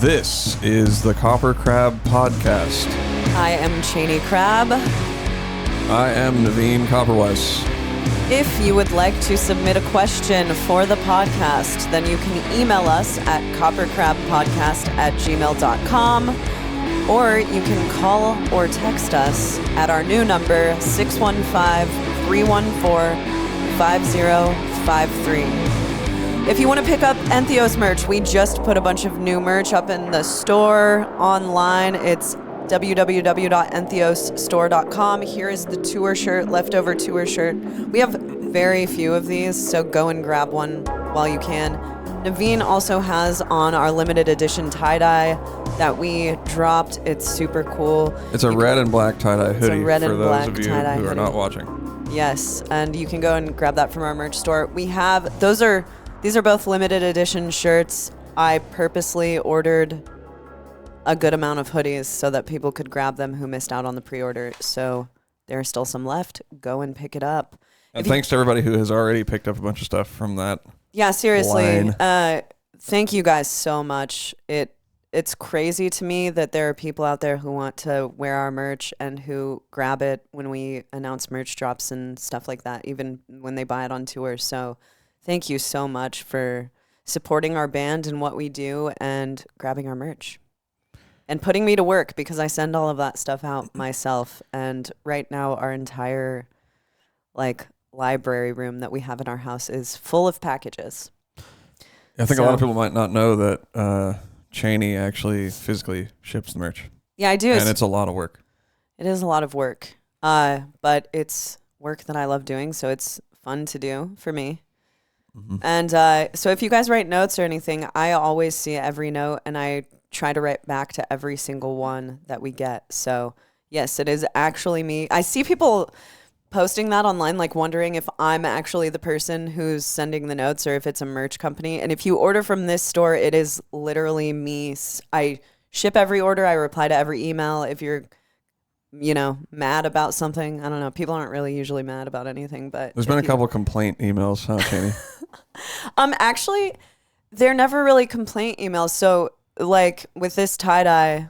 This is the KoperCrabb Podcast. I am Cheney Crab. I am Naveen Copperweiss. If you would like to submit a question for the podcast, then you can email us at KoperCrabbPodcast@gmail.com, or you can call or text us at our new number, 615-314-5053. If you want to pick up ENTHEOS merch, we just put a bunch of new merch up in the store online. It's www.entheosstore.com. Here is the tour shirt, leftover tour shirt. We have very few of these, so go and grab one while you can. Naveen also has on our limited edition tie-dye that we dropped. It's super cool. It's a red and black tie-dye hoodie for those of you who are not watching. Yes, and you can go and grab that from our merch store. We have, these are both limited edition shirts. I purposely ordered a good amount of hoodies so that people could grab them who missed out on the pre-order. So there are still some left. Go and pick it up. And thanks to everybody who has already picked up a bunch of stuff from that. Yeah, seriously. Line. Thank you guys so much. It's crazy to me that there are people out there who want to wear our merch and who grab it when we announce merch drops and stuff like that, even when they buy it on tour. So thank you so much for supporting our band and what we do and grabbing our merch and putting me to work, because I send all of that stuff out myself. And right now our entire library room that we have in our house is full of packages. I think a lot of people might not know that Cheney actually physically ships the merch. Yeah, I do. And it's a lot of work. It is a lot of work. But it's work that I love doing, so it's fun to do for me. Mm-hmm. And so if you guys write notes or anything, I always see every note and I try to write back to every single one that we get. So yes, it is actually me. I see people posting that online, wondering if I'm actually the person who's sending the notes or if it's a merch company. And if you order from this store, it is literally me. I ship every order. I reply to every email. If you're, mad about something, I don't know. People aren't really usually mad about anything, but there's been a couple of complaint emails, huh, Cheney? Actually, they're never really complaint emails. So with this tie-dye,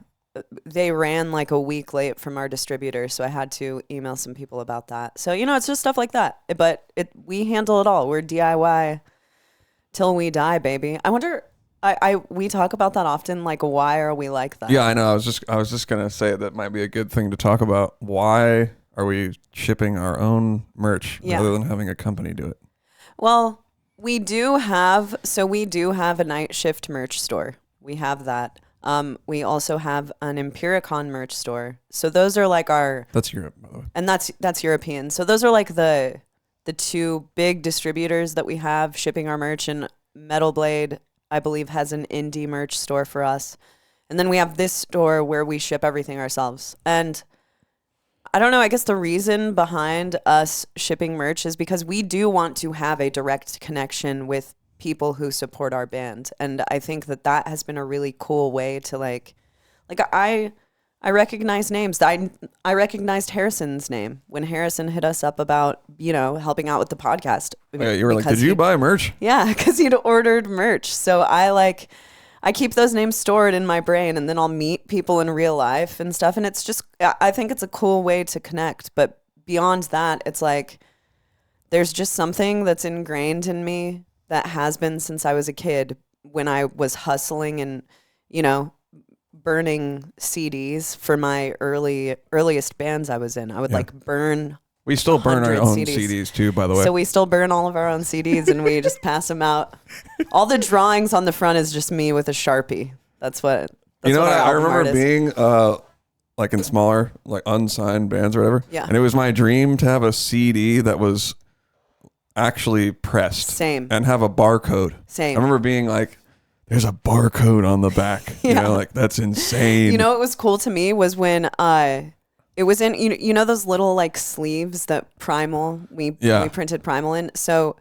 they ran a week late from our distributor, so I had to email some people about that. So, it's just stuff like that. But we handle it all. We're DIY till we die, baby. I wonder, we talk about that often, why are we like that? Yeah, I know. I was just going to say that might be a good thing to talk about. Why are we shipping our own merch rather than having a company do it? Well, we do have a night shift merch store. We have that. We also have an Empiricon merch store. So those are our... That's Europe, by the way. And that's European. So those are the two big distributors that we have shipping our merch. And Metal Blade, I believe, has an indie merch store for us. And then we have this store where we ship everything ourselves. And I don't know, I guess the reason behind us shipping merch is because we do want to have a direct connection with people who support our band. And I think that has been a really cool way to I recognize names. I recognized Harrison's name when Harrison hit us up about, helping out with the podcast. Yeah, you were like, did you buy merch? Yeah, because he'd ordered merch. So I keep those names stored in my brain, and then I'll meet people in real life and stuff. And it's just, I think it's a cool way to connect. But beyond that, it's there's just something that's ingrained in me that has been since I was a kid, when I was hustling and, burning CDs for my earliest bands I was in. I would burn. We still burn our own CDs too, by the way. So we still burn all of our own CDs and we just pass them out. All the drawings on the front is just me with a Sharpie. That's what. I remember being in smaller, unsigned bands or whatever. Yeah. And it was my dream to have a CD that was actually pressed. Same. And have a barcode. Same. I remember being there's a barcode on the back. Yeah. That's insane. What was cool to me was when it was in, those little sleeves that Primal, we printed Primal in. So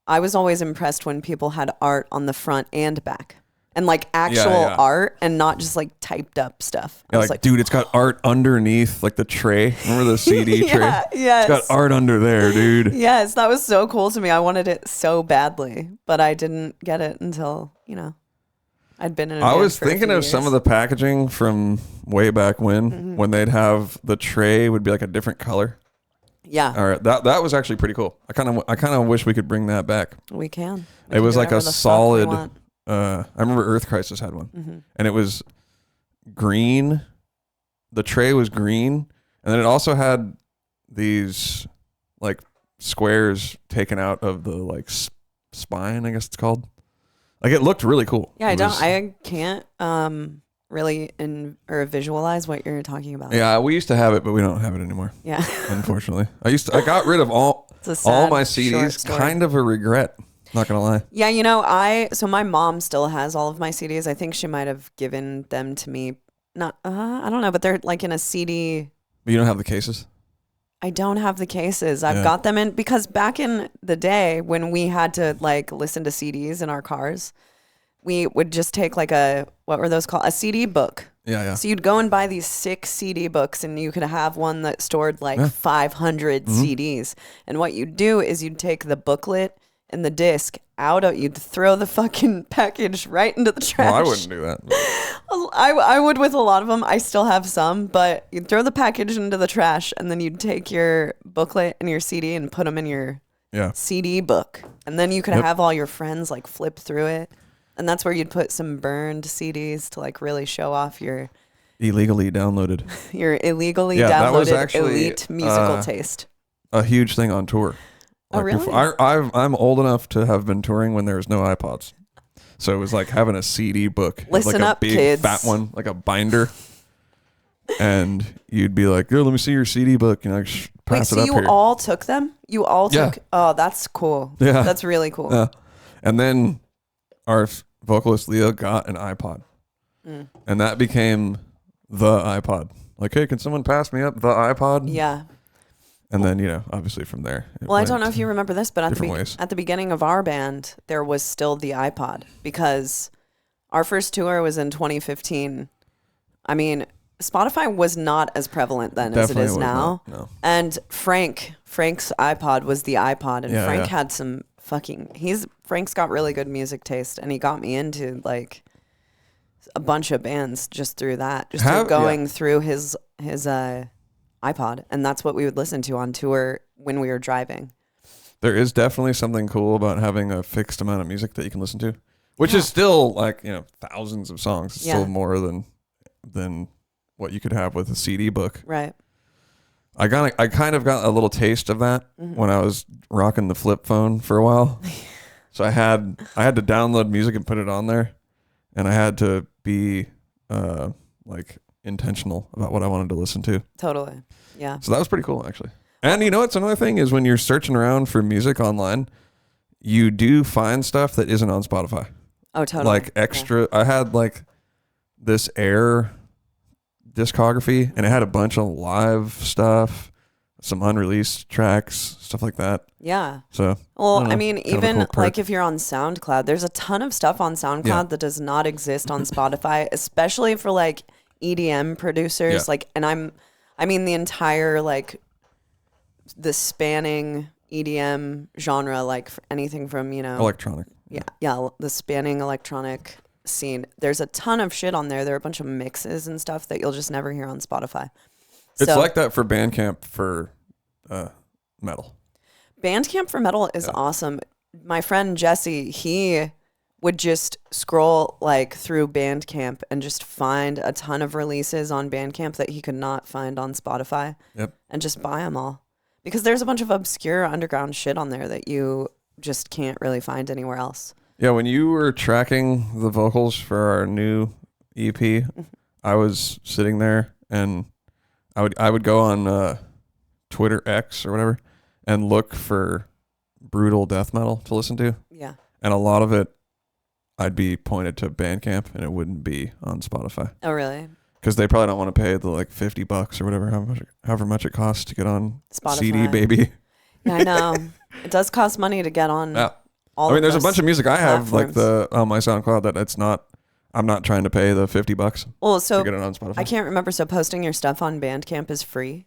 I was always impressed when people had art on the front and back. And actual art and not just typed up stuff. Yeah, dude, it's got art underneath the tray. Remember the CD tray? Yes. It's got art under there, dude. Yes, that was so cool to me. I wanted it so badly, but I didn't get it until, I'd been in a I band was for a thinking few of some years. of the packaging from way back when they'd have the tray would be like a different color. Yeah. All right, that was actually pretty cool. I kind of wish we could bring that back. We can. It was like a solid. Want. I remember Earth Crisis had one, and it was green. The tray was green, and then it also had these like squares taken out of the like spine, I guess it's called. Like it looked really cool. Yeah, I can't really visualize what you're talking about. Yeah, we used to have it, but we don't have it anymore. Yeah. Unfortunately. I got rid of all my CDs. Kind of a regret. Not gonna lie. Yeah, so my mom still has all of my CDs. I think she might have given them to me. I don't know, but they're like in a CD. But you don't have the cases? I don't have the cases. I've got them in because back in the day when we had to like listen to CDs in our cars, we would just take like what were those called? A CD book. Yeah. So you'd go and buy these 6 CD books and you could have one that stored like 500 CDs. And what you'd do is you'd take the booklet and the disc you'd throw the fucking package right into the trash. Well, I wouldn't do that. I would with a lot of them. I still have some, but you'd throw the package into the trash and then you'd take your booklet and your CD and put them in your CD book. And then you could have all your friends like flip through it. And that's where you'd put some burned CDs to like really show off your illegally downloaded that was actually, elite musical taste. A huge thing on tour. Like really? I'm old enough to have been touring when there was no iPods. So it was like having a CD book. Listen like up, a big kids. Fat one, like a binder. And you'd be like, "Yo, let me see your CD book." And pass it up here. You all took them? You all took? Oh, that's cool. Yeah. That's really cool. Yeah. And then our vocalist Leah got an iPod. And that became the iPod. Like, hey, can someone pass me up the iPod? Yeah. And then, obviously from there. Well, I don't know if you remember this, but at the beginning of our band, there was still the iPod because our first tour was in 2015. I mean, Spotify was not as prevalent then as it is now. No. And Frank's iPod was the iPod, and Frank had some Frank's got really good music taste, and he got me into like a bunch of bands just through that, through going through his iPod, and that's what we would listen to on tour when we were driving. There is definitely something cool about having a fixed amount of music that you can listen to, which is still like, thousands of songs. It's still more than what you could have with a CD book. Right. I kind of got a little taste of that when I was rocking the flip phone for a while. So I had to download music and put it on there, and I had to be like intentional about what I wanted to listen to. Totally. Yeah. So that was pretty cool, actually. And what's another thing is when you're searching around for music online, you do find stuff that isn't on Spotify. Oh, totally. Like extra. I had like this Air discography, and it had a bunch of live stuff, some unreleased tracks, stuff like that. Yeah. So, well, I mean, even like if you're on SoundCloud, there's a ton of stuff on SoundCloud that does not exist on Spotify, especially for like EDM producers. Like, and I mean the entire like the spanning EDM genre, like anything from electronic. Yeah, the spanning electronic scene. There's a ton of shit on there. There are a bunch of mixes and stuff that you'll just never hear on Spotify. It's like that for Bandcamp for metal. Bandcamp for metal is awesome. My friend Jesse, he would just scroll like through Bandcamp and just find a ton of releases on Bandcamp that he could not find on Spotify. Yep. And just buy them all. Because there's a bunch of obscure underground shit on there that you just can't really find anywhere else. Yeah, when you were tracking the vocals for our new EP, I was sitting there and I would go on Twitter X or whatever and look for brutal death metal to listen to. Yeah. And a lot of it I'd be pointed to Bandcamp and it wouldn't be on Spotify. Oh, really? Because they probably don't want to pay the like $50 or whatever, however much it costs to get on Spotify. CD, baby. Yeah, I know. It does cost money to get on. Yeah. There's a bunch of music I have platforms. like on my SoundCloud that I'm not trying to pay the $50 to get it on Spotify. I can't remember. So posting your stuff on Bandcamp is free.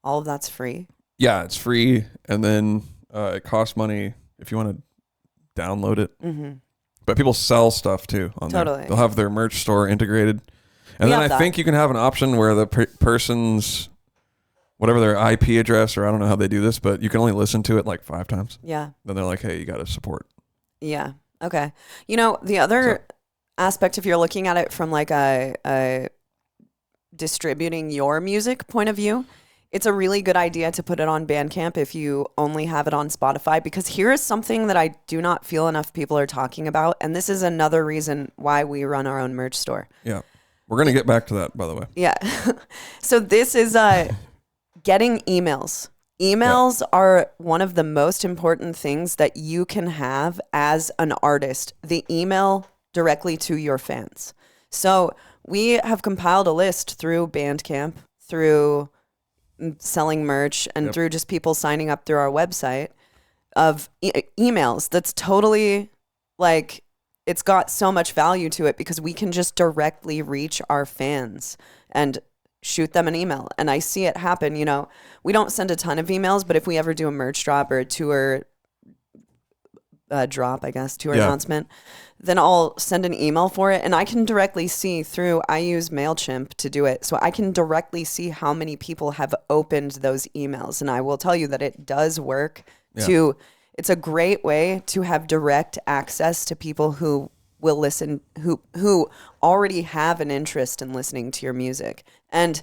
All of that's free. Yeah, it's free, and then it costs money if you want to download it. Mm-hmm. but people sell stuff too on there. They'll have their merch store integrated. And then I think you can have an option where the person's, whatever their IP address, or I don't know how they do this, but you can only listen to it like 5 times. Yeah. Then they're like, hey, you got to support. Yeah. Okay. You know, the other aspect, if you're looking at it from like a distributing your music point of view, it's a really good idea to put it on Bandcamp if you only have it on Spotify, because here is something that I do not feel enough people are talking about. And this is another reason why we run our own merch store. Yeah. We're going to get back to that, by the way. Yeah. So this is getting emails. Emails are one of the most important things that you can have as an artist. The email directly to your fans. So we have compiled a list through Bandcamp, through selling merch, and through just people signing up through our website of emails. That's totally like, it's got so much value to it because we can just directly reach our fans and shoot them an email. And I see it happen. You know, we don't send a ton of emails, but if we ever do a merch drop or a tour drop, I guess, tour announcement, then I'll send an email for it. And I can directly see through, I use MailChimp to do it. So I can directly see how many people have opened those emails. And I will tell you that it does work it's a great way to have direct access to people who will listen, who already have an interest in listening to your music. And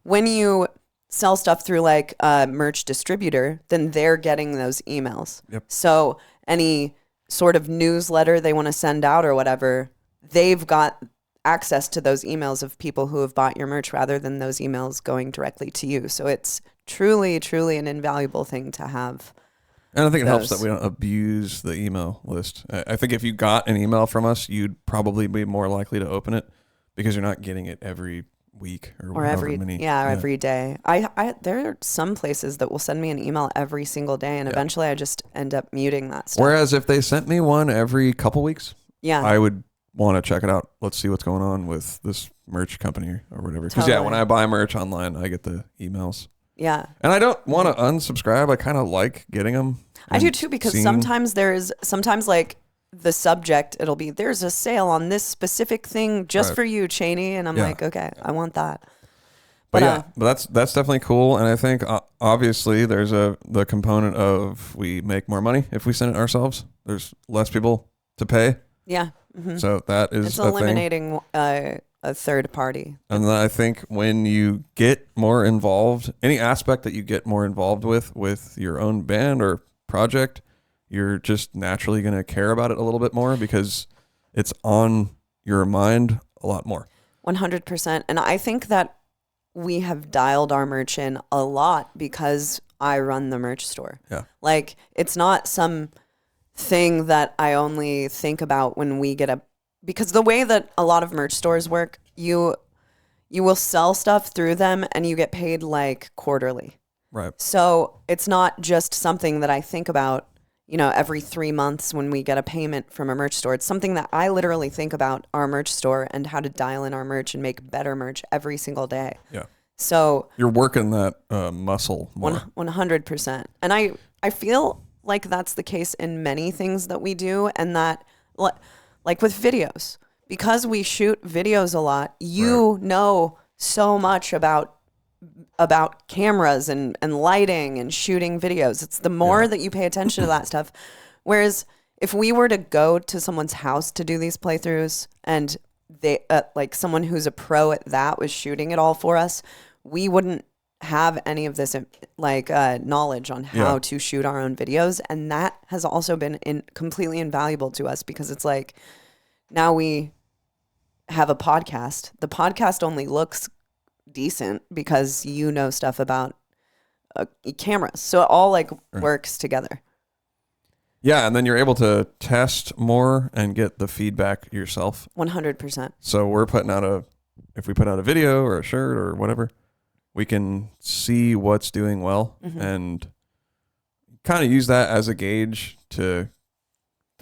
when you sell stuff through like a merch distributor, then they're getting those emails. Yep. So any sort of newsletter they want to send out or whatever, they've got access to those emails of people who have bought your merch rather than those emails going directly to you. So it's truly, truly an invaluable thing to have. And I think it helps that we don't abuse the email list. I think if you got an email from us, you'd probably be more likely to open it because you're not getting it every week or every day. There are some places that will send me an email every single day, and eventually I just end up muting that stuff. Whereas if they sent me one every couple weeks, I would want to check it out. Let's see what's going on with this merch company or whatever. Because when I buy merch online, I get the emails. Yeah. And I don't want to unsubscribe. I kind of like getting them. I do too, because sometimes like the subject, it'll be, there's a sale on this specific thing just for you, Cheney. And I'm like, okay, I want that. But that's definitely cool. And I think obviously there's the component of we make more money if we send it ourselves. There's less people to pay. Yeah. Mm-hmm. So that is it's eliminating a third party. And then I think when you get more involved, any aspect that you get more involved with your own band or project, you're just naturally going to care about it a little bit more because it's on your mind a lot more. 100%. And I think that we have dialed our merch in a lot because I run the merch store. Yeah. Like, it's not some thing that I only think about when we get because the way that a lot of merch stores work, you will sell stuff through them and you get paid like quarterly. Right. So it's not just something that I think about, every 3 months when we get a payment from a merch store. It's something that I literally think about our merch store and how to dial in our merch and make better merch every single day. Yeah. So you're working that muscle more. 100%. And I feel like that's the case in many things that we do, and that like with videos, because we shoot videos a lot, you know so much about cameras and lighting and shooting videos. It's the more that you pay attention to that stuff. Whereas if we were to go to someone's house to do these playthroughs and they like someone who's a pro at that was shooting it all for us, we wouldn't have any of this knowledge on how to shoot our own videos. And that has also been completely invaluable to us, because it's like, now we have a podcast. The podcast only looks decent because you know stuff about cameras. So it all works together. Yeah. And then you're able to test more and get the feedback yourself. 100%. So we're if we put out a video or a shirt or whatever, we can see what's doing well and kind of use that as a gauge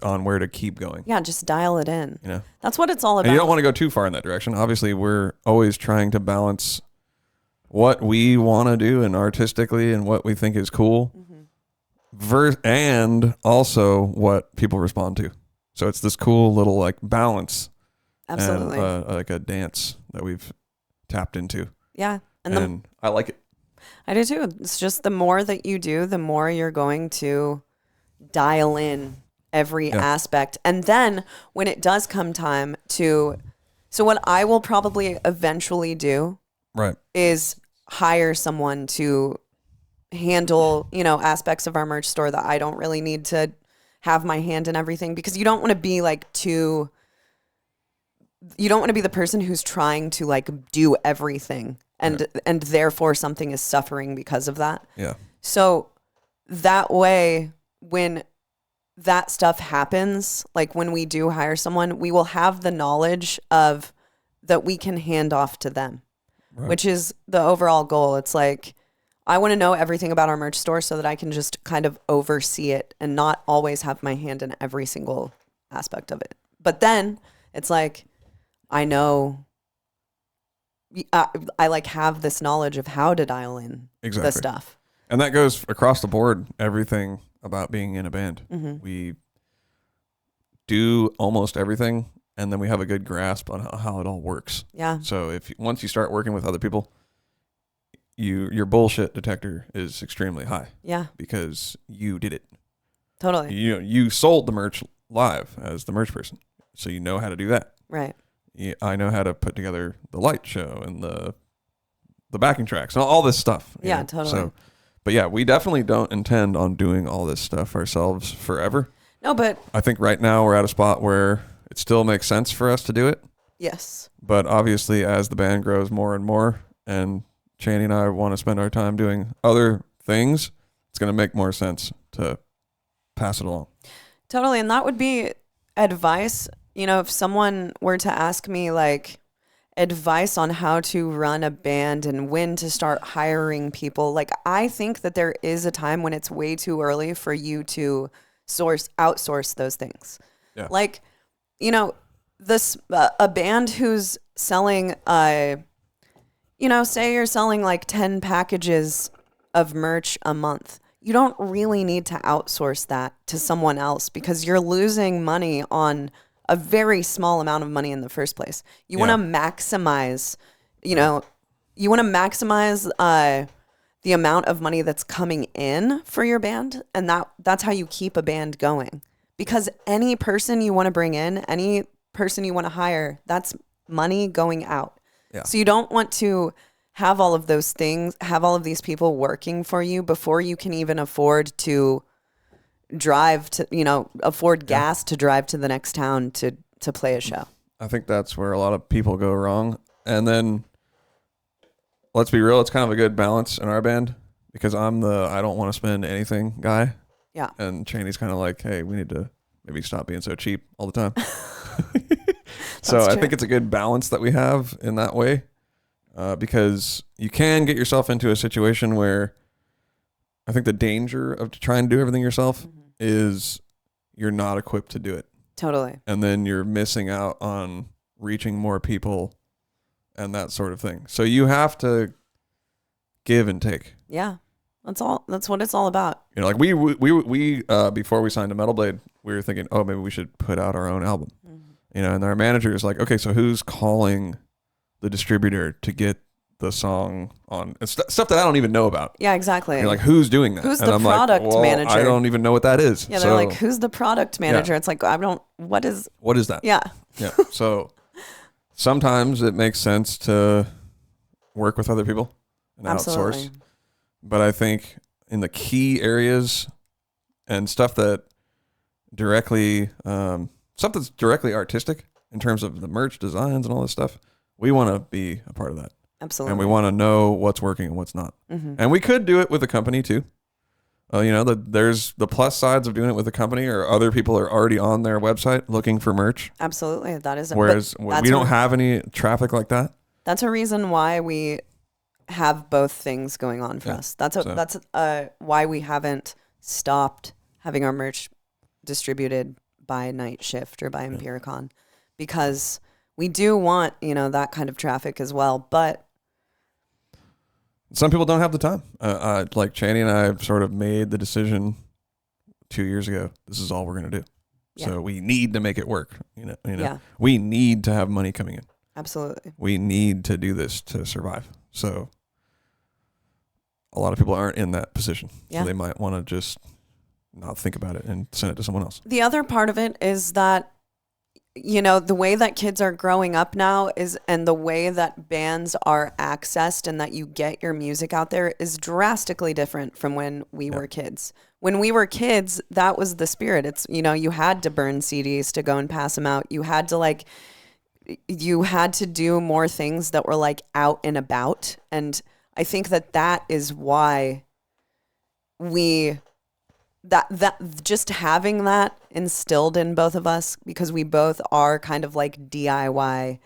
on where to keep going. Yeah, just dial it in. That's what it's all about. And you don't want to go too far in that direction. Obviously, we're always trying to balance what we want to do and artistically and what we think is cool and also what people respond to. So it's this cool little like balance. Absolutely. And like a dance that we've tapped into. Yeah. And I like it. I do too. It's just the more that you do, the more you're going to dial in every aspect. And then when it does come time to, so what I will probably eventually do is hire someone to handle, aspects of our merch store that I don't really need to have my hand in everything, because you don't want to be like you don't want to be the person who's trying to like do everything and therefore something is suffering because of that. Yeah. So that way, when that stuff happens, like when we do hire someone, we will have the knowledge of that we can hand off to them, which is the overall goal. It's like, I want to know everything about our merch store so that I can just kind of oversee it and not always have my hand in every single aspect of it. But then it's like, I know I like have this knowledge of how to dial in the stuff. And that goes across the board, everything about being in a band. Mm-hmm. We do almost everything, and then we have a good grasp on how it all works. Yeah. So once you start working with other people, your bullshit detector is extremely high. Yeah. Because you did it. Totally. You sold the merch live as the merch person, so you know how to do that. Right. I know how to put together the light show and the backing tracks and all this stuff. Yeah, totally. So, but yeah, we definitely don't intend on doing all this stuff ourselves forever. No, but I think right now we're at a spot where it still makes sense for us to do it. Yes. But obviously, as the band grows more and more, and Chaney and I want to spend our time doing other things, it's going to make more sense to pass it along. Totally. And that would be advice. If someone were to ask me like advice on how to run a band and when to start hiring people, like I think that there is a time when it's way too early for you to outsource those things. Yeah. Like, a band who's selling, say you're selling like 10 packages of merch a month. You don't really need to outsource that to someone else because you're losing money on a very small amount of money in the first place. You want to maximize, the amount of money that's coming in for your band. And that's how you keep a band going. Because any person you want to bring in, any person you want to hire, that's money going out. Yeah. So you don't want to have all of those things, have all of these people working for you before you can even afford to drive to, afford gas to drive to the next town to play a show. I think that's where a lot of people go wrong. And then let's be real, it's kind of a good balance in our band because I'm the I don't want to spend anything guy. Yeah. And Chaney's kind of like, hey, we need to maybe stop being so cheap all the time. So I think it's a good balance that we have in that way because you can get yourself into a situation where I think the danger of trying to do everything yourself is you're not equipped to do it. Totally. And then you're missing out on reaching more people and that sort of thing. So you have to give and take. Yeah. That's what it's all about. Like we before we signed to Metal Blade, we were thinking, oh, maybe we should put out our own album. And our manager is like, okay, so who's calling the distributor to get the song on? It's stuff that I don't even know about. Yeah, exactly. You're like, who's doing that? Who's the product manager? I don't even know what that is. Yeah, they're like, who's the product manager? It's like, what is that? Yeah. Yeah. So sometimes it makes sense to work with other people and outsource. But I think in the key areas and stuff that directly, stuff that's directly artistic in terms of the merch designs and all this stuff, we want to be a part of that. Absolutely. And we want to know what's working and what's not. And we could do it with a company too. There's the plus sides of doing it with a company, or other people are already on their website looking for merch. Absolutely. That is. Whereas we don't have any traffic like that. That's a reason why we have both things going on for us. That's why we haven't stopped having our merch distributed by Night Shift or by Empiricon, because we do want, that kind of traffic as well. But some people don't have the time. Like Chaney and I have sort of made the decision 2 years ago. This is all we're going to do. So we need to make it work. Yeah. We need to have money coming in. Absolutely. We need to do this to survive. So a lot of people aren't in that position. Yeah. So they might want to just not think about it and send it to someone else. The other part of it is that, the way that kids are growing up now and the way that bands are accessed and that you get your music out there is drastically different from when we were kids. When we were kids, that was the spirit. It's, you had to burn CDs to go and pass them out. You had to do more things that were like out and about. And I think that is why that just having that instilled in both of us, because we both are kind of like DIY,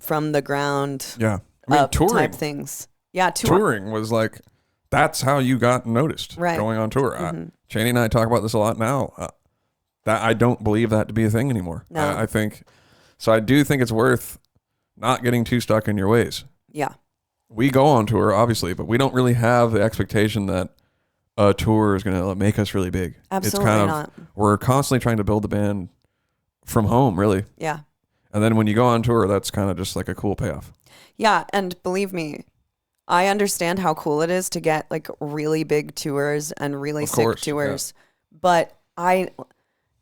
from the ground. Yeah. I mean, up touring type things. Yeah. Touring was like, that's how you got noticed. Right. Going on tour. Cheney and I talk about this a lot now. That I don't believe that to be a thing anymore. No. I think, so I do think it's worth not getting too stuck in your ways. Yeah. We go on tour, obviously, but we don't really have the expectation that a tour is going to make us really big. Absolutely it's kind not. We're constantly trying to build the band from home, really. Yeah. And then when you go on tour, that's kind of just like a cool payoff. Yeah. And believe me, I understand how cool it is to get like really big tours and really sick tours. Yeah. But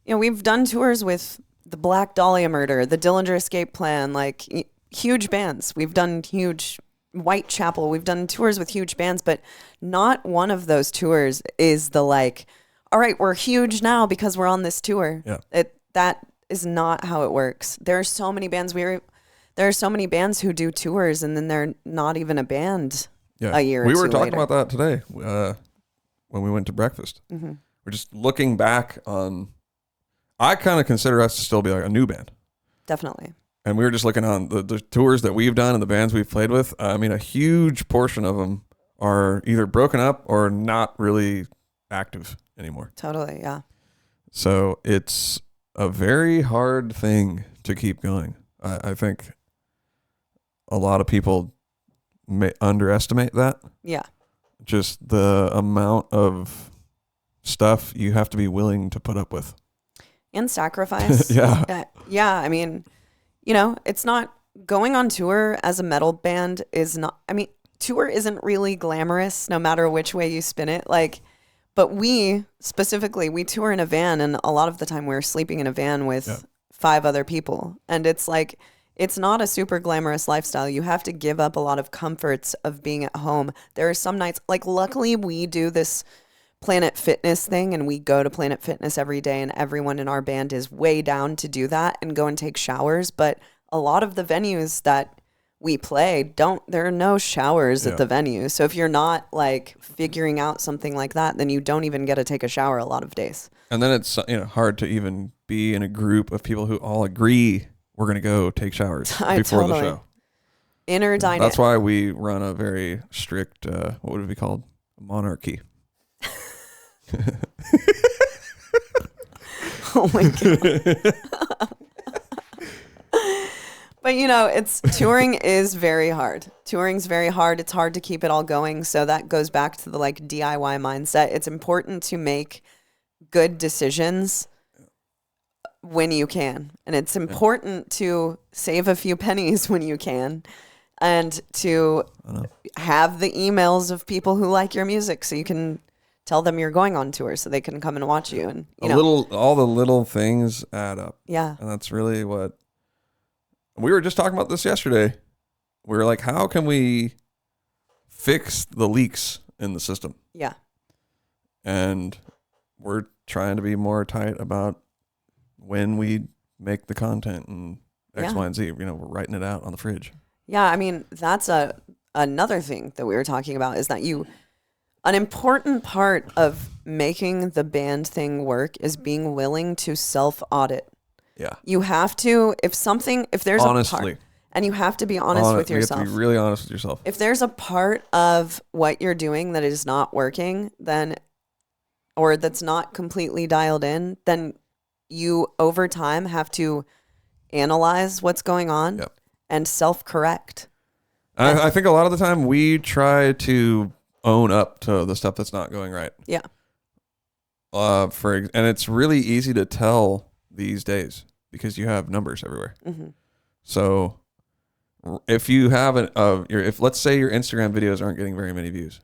we've done tours with the Black Dahlia Murder, the Dillinger Escape Plan, like huge bands. We've done huge Whitechapel. We've done tours with huge bands, but not one of those tours is the like, all right, we're huge now because we're on this tour. Yeah. That is not how it works. There are so many bands who do tours and then they're not even a band a year or two We were talking later. about that today when we went to breakfast. Mm-hmm. We're just looking back on, I kind of consider us to still be like a new band. Definitely. And we were just looking on the tours that we've done and the bands we've played with. I mean, a huge portion of them are either broken up or not really active anymore. Totally, yeah. So it's a very hard thing to keep going. I think a lot of people may underestimate that. Yeah. Just the amount of stuff you have to be willing to put up with. And sacrifice. Yeah. Yeah, I mean, it's not going on tour as a metal band tour isn't really glamorous no matter which way you spin it. But we tour in a van, and a lot of the time we're sleeping in a van with 5 other people. And it's like, it's not a super glamorous lifestyle. You have to give up a lot of comforts of being at home. There are some nights, luckily we do this Planet Fitness thing, and we go to Planet Fitness every day, and everyone in our band is way down to do that and go and take showers. But a lot of the venues that we play there are no showers at the venue. So if you're not figuring out something like that, then you don't even get to take a shower a lot of days. And then it's hard to even be in a group of people who all agree we're going to go take showers before the show. Inner dynamic. That's why we run a very strict, what would it be called? Monarchy. Oh my God. But touring is very hard. Touring's very hard. It's hard to keep it all going. So that goes back to the DIY mindset. It's important to make good decisions when you can. And it's important to save a few pennies when you can, and to have the emails of people who like your music so you can tell them you're going on tour so they can come and watch you. And all the little things add up. Yeah. And that's really what we were just talking about this yesterday. We were like, how can we fix the leaks in the system? Yeah. And we're trying to be more tight about when we make the content and X, Y, and Z. We're writing it out on the fridge. Yeah. I mean, that's another thing that we were talking about, is that an important part of making the band thing work is being willing to self-audit. Yeah. You have to, if there's honestly, a part, and you have to be honest with yourself. You have to be really honest with yourself. If there's a part of what you're doing that is not working, or that's not completely dialed in, then you over time have to analyze what's going on and self-correct. I think a lot of the time we try to own up to the stuff that's not going right. Yeah. And it's really easy to tell these days because you have numbers everywhere. Mm-hmm. So if you have if let's say your Instagram videos aren't getting very many views,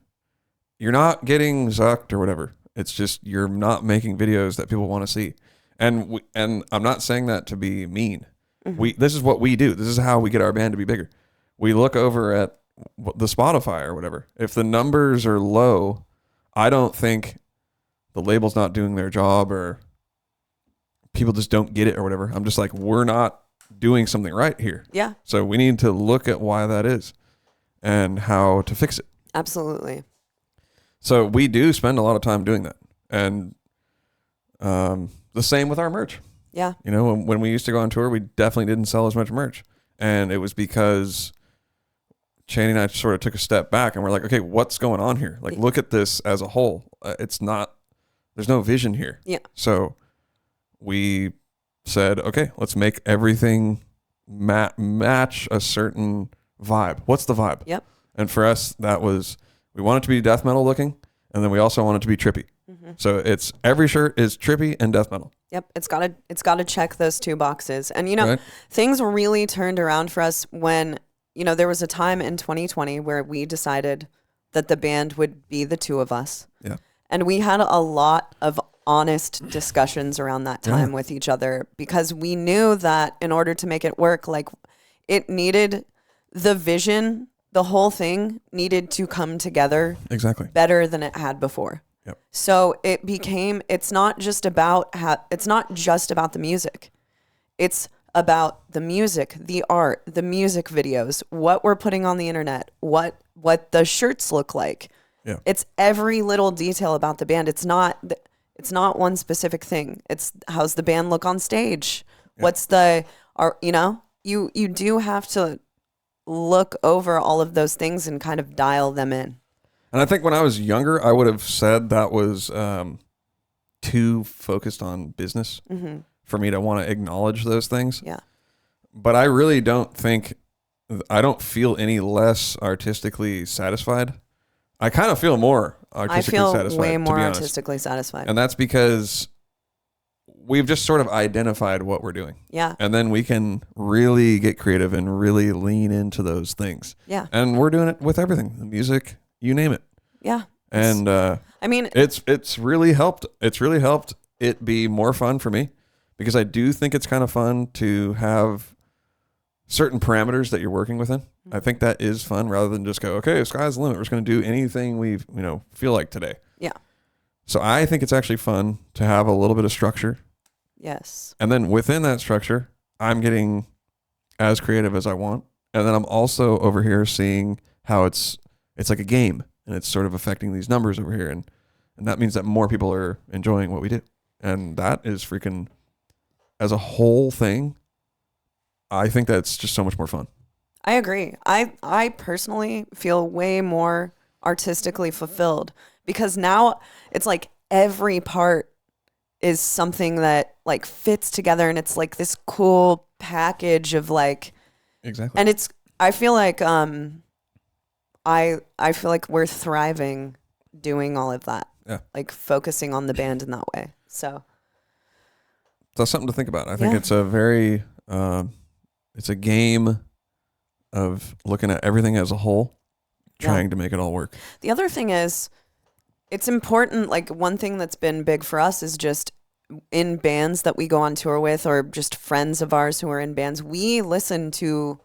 you're not getting zucked or whatever. It's just you're not making videos that people want to see. And I'm not saying that to be mean. Mm-hmm. This is what we do. This is how we get our band to be bigger. We look over at the Spotify or whatever. If the numbers are low, I don't think the label's not doing their job or people just don't get it or whatever. I'm just like, we're not doing something right here. Yeah. So we need to look at why that is and how to fix it. Absolutely. So we do spend a lot of time doing that. And the same with our merch. Yeah. You know, when we used to go on tour, we definitely didn't sell as much merch. And it was because Chaney and I sort of took a step back and we're like, okay, what's going on here? Like, look at this as a whole. There's no vision here. Yeah. So we said, okay, let's make everything match a certain vibe. What's the vibe? Yep. And for us, that was, we want it to be death metal looking, and then we also want it to be trippy. Mm-hmm. So it's every shirt is trippy and death metal. Yep, it's got to check those two boxes. And Right. Things really turned around for us when there was a time in 2020 where we decided that the band would be the two of us. Yeah. And we had a lot of honest discussions around that time with each other because we knew that in order to make it work, like it needed the vision, the whole thing needed to come together Exactly. better than it had before. Yep. So it's not just about the music. It's about the music, the art, the music videos, what we're putting on the internet, what the shirts look like. Yeah. It's every little detail about the band. It's not one specific thing. It's how's the band look on stage? Yeah. You do have to look over all of those things and kind of dial them in. And I think when I was younger, I would have said that was too focused on business for me to want to acknowledge those things. Yeah. But I really don't feel any less artistically satisfied. I kind of feel more artistically satisfied. I feel way more artistically satisfied. And that's because we've just sort of identified what we're doing. Yeah. And then we can really get creative and really lean into those things. Yeah. And we're doing it with everything, the music, you name it. Yeah. And it's really helped. It's really helped it be more fun for me because I do think it's kind of fun to have certain parameters that you're working within. I think that is fun rather than just go, okay, sky's the limit. We're just going to do anything we feel like today. Yeah. So I think it's actually fun to have a little bit of structure. Yes. And then within that structure, I'm getting as creative as I want. And then I'm also over here seeing how it's like a game and it's sort of affecting these numbers over here. And that means that more people are enjoying what we do. And that is freaking, as a whole thing, I think that's just so much more fun. I agree. I personally feel way more artistically fulfilled because now it's like every part is something that like fits together and it's like this cool package of like exactly. And I feel like I feel like we're thriving doing all of that. Yeah. Like focusing on the band in that way. So that's something to think about. I think it's a very it's a game of looking at everything as a whole, trying to make it all work. The other thing is, it's important, like one thing that's been big for us is just in bands that we go on tour with or just friends of ours who are in bands, we listen to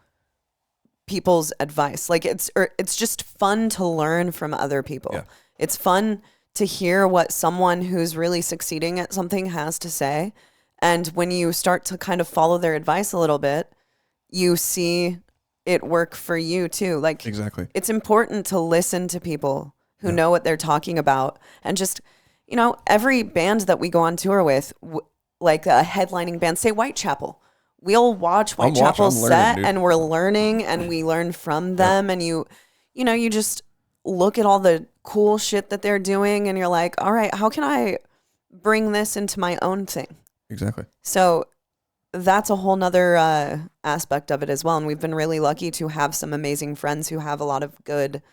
people's advice. Like it's just fun to learn from other people. Yeah. It's fun to hear what someone who's really succeeding at something has to say. And when you start to kind of follow their advice a little bit, you see it work for you too. Like exactly. It's important to listen to people who know what they're talking about. And just, every band that we go on tour with, like a headlining band, say Whitechapel, we'll watch Whitechapel's set and we're learning and we learn from them. And you just look at all the cool shit that they're doing and you're like, all right, how can I bring this into my own thing? Exactly. So that's a whole nother aspect of it as well. And we've been really lucky to have some amazing friends who have a lot of good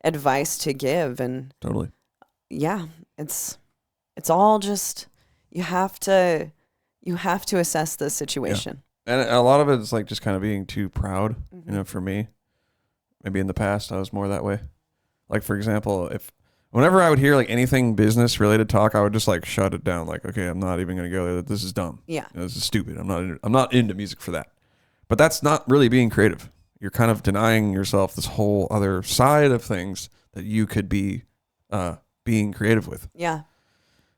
advice to give. And totally. Yeah, it's It's all just, you have to assess the situation. Yeah. And a lot of it is like just kind of being too proud, you know, for me. Maybe in the past I was more that way. Like, for example, whenever I would hear like anything business related talk, I would just like shut it down. Like, okay, I'm not even going to go there. This is dumb. Yeah. You know, this is stupid. I'm not into music for that. But that's not really being creative. You're kind of denying yourself this whole other side of things that you could be being creative with. Yeah.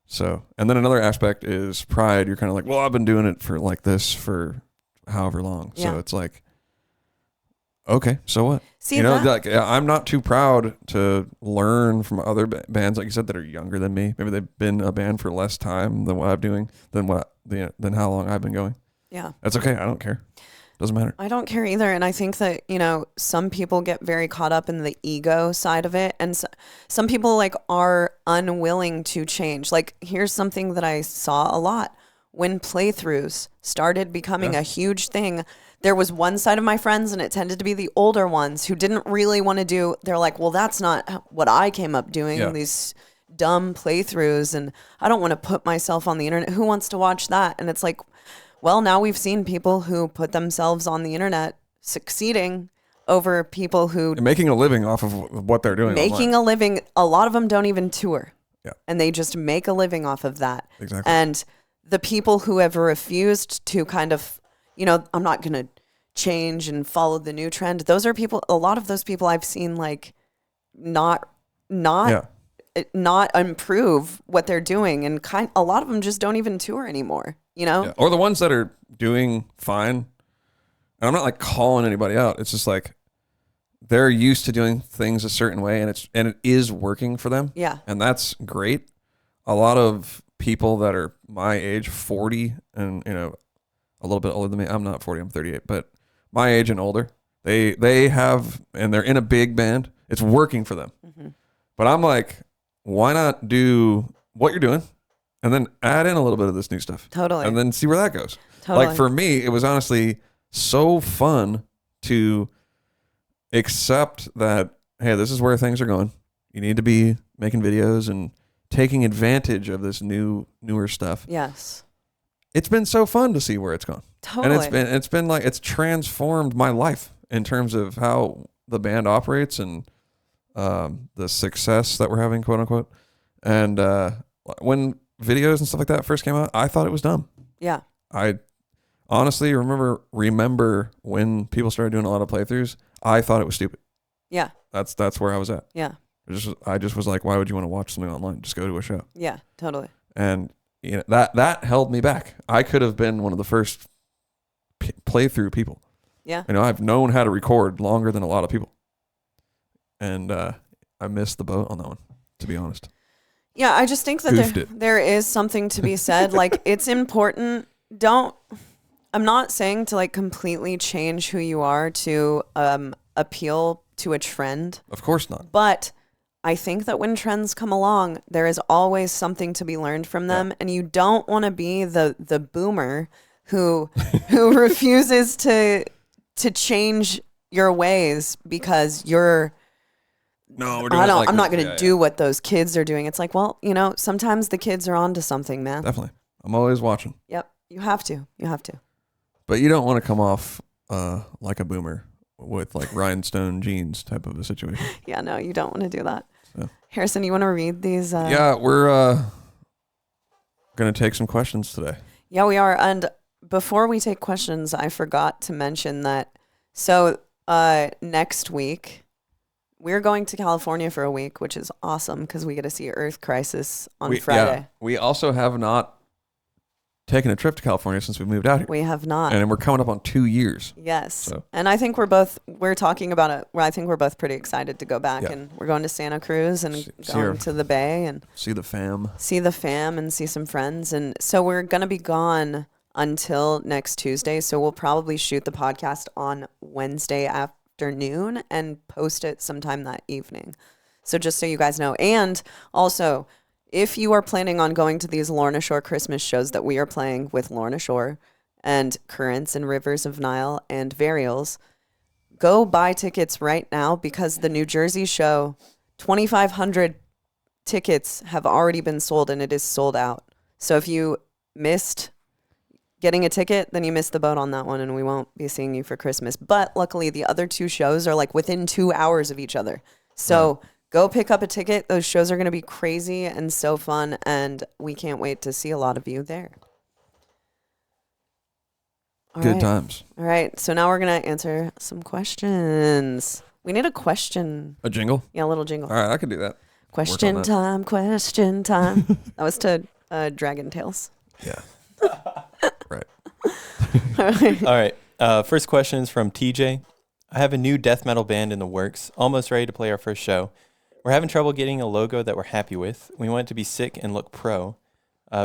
So, and then another aspect is pride. You're kind of like, well, I've been doing it for like this for however long. Yeah. So it's like, okay, so what? See, you know, like, I'm not too proud to learn from other bands, like you said, that are younger than me. Maybe they've been a band for less time than what I'm doing, than how long I've been going. Yeah. That's okay. I don't care. Doesn't matter. I don't care either. And I think that, you know, some people get very caught up in the ego side of it. And some people like are unwilling to change. Like, here's something that I saw a lot. When playthroughs started becoming a huge thing, there was one side of my friends, and it tended to be the older ones who didn't really want to do, they're like, well, that's not what I came up doing, these dumb playthroughs, and I don't want to put myself on the internet. Who wants to watch that? And it's like, well, now we've seen people who put themselves on the internet succeeding over people who... They're making a living off of what they're doing Making online. a living. A lot of them don't even tour. Yeah. And they just make a living off of that. Exactly. And the people who have refused to kind of, you know, I'm not going to change and follow the new trend. Those are people, a lot of those people I've seen like not improve what they're doing. And a lot of them just don't even tour anymore, you know? Yeah. Or the ones that are doing fine. And I'm not like calling anybody out. It's just like they're used to doing things a certain way, and it is working for them. Yeah. And that's great. A lot of people that are my age, 40, and, you know, a little bit older than me. I'm not 40, I'm 38, but my age and older, they have, and they're in a big band. It's working for them. Mm-hmm. But I'm like, why not do what you're doing and then add in a little bit of this new stuff? Totally. And then see where that goes. Totally. Like, for me, it was honestly so fun to accept that, hey, this is where things are going. You need to be making videos and taking advantage of this newer stuff. Yes. It's been so fun to see where it's gone. Totally. And it's been like, it's transformed my life in terms of how the band operates and the success that we're having, quote unquote. And when videos and stuff like that first came out, I thought it was dumb. Yeah. I honestly remember when people started doing a lot of playthroughs, I thought it was stupid. Yeah. That's where I was at. Yeah. I just was like, why would you want to watch something online? Just go to a show. Yeah, totally. And you know, that held me back. I could have been one of the first playthrough people. Yeah. You know, I've known how to record longer than a lot of people. And I missed the boat on that one, to be honest. Yeah, I just think that there is something to be said. Like, it's important. I'm not saying to like completely change who you are to appeal to a trend. Of course not. But I think that when trends come along, there is always something to be learned from them. Yeah. And you don't want to be the boomer who refuses to change your ways because you're... No, we're doing I'm not going to do what those kids are doing. It's like, well, you know, sometimes the kids are onto something, man. Definitely. I'm always watching. Yep. You have to. But you don't want to come off like a boomer with like rhinestone jeans type of a situation. Yeah, no, you don't want to do that. So. Harrison, you want to read these? Yeah, we're going to take some questions today. Yeah, we are. And before we take questions, I forgot to mention that. So next week, we're going to California for a week, which is awesome because we get to see Earth Crisis on Friday. Yeah, we also have not taken a trip to California since we moved out here. We have not. And we're coming up on 2 years. Yes. So. And I think we're talking about it. I think we're both pretty excited to go back, and we're going to Santa Cruz and going to the Bay and see the fam and see some friends. And so we're going to be gone until next Tuesday. So we'll probably shoot the podcast on Wednesday afternoon and post it sometime that evening. So just so you guys know. And also, if you are planning on going to these Lorna Shore Christmas shows that we are playing with Lorna Shore and Currents and Rivers of Nile and Varials, go buy tickets right now because the New Jersey show, 2,500 tickets have already been sold and it is sold out. So if you missed getting a ticket, then you missed the boat on that one and we won't be seeing you for Christmas. But luckily the other 2 shows are like within 2 hours of each other. So go pick up a ticket. Those shows are going to be crazy and so fun, and we can't wait to see a lot of you there. Good times. All right. So now we're going to answer some questions. We need a question. A jingle? Yeah, a little jingle. All right, I can do that. Question time, question time. That was to Dragon Tales. Yeah. Right. All right. First question is from TJ. I have a new death metal band in the works, almost ready to play our first show. We're having trouble getting a logo that we're happy with. We want it to be sick and look pro.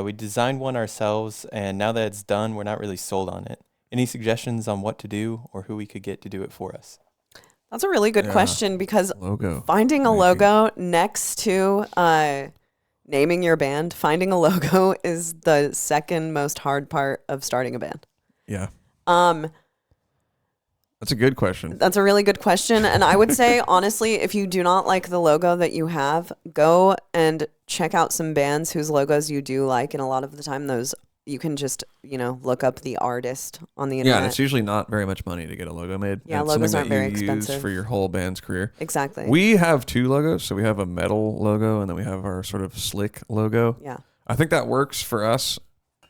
We designed one ourselves, and now that it's done, we're not really sold on it. Any suggestions on what to do or who we could get to do it for us? That's a really good question, because finding a making. logo next to naming your band, finding a logo is the second most hard part of starting a band. Yeah. That's a good question. That's a really good question. And I would say, honestly, if you do not like the logo that you have, go and check out some bands whose logos you do like. And a lot of the time, those you can just, look up the artist on the internet. Yeah, and it's usually not very much money to get a logo made. Yeah, it's logos something aren't very that you expensive. use for your whole band's career. Exactly. We have 2 logos. So we have a metal logo, and then we have our sort of slick logo. Yeah. I think that works for us.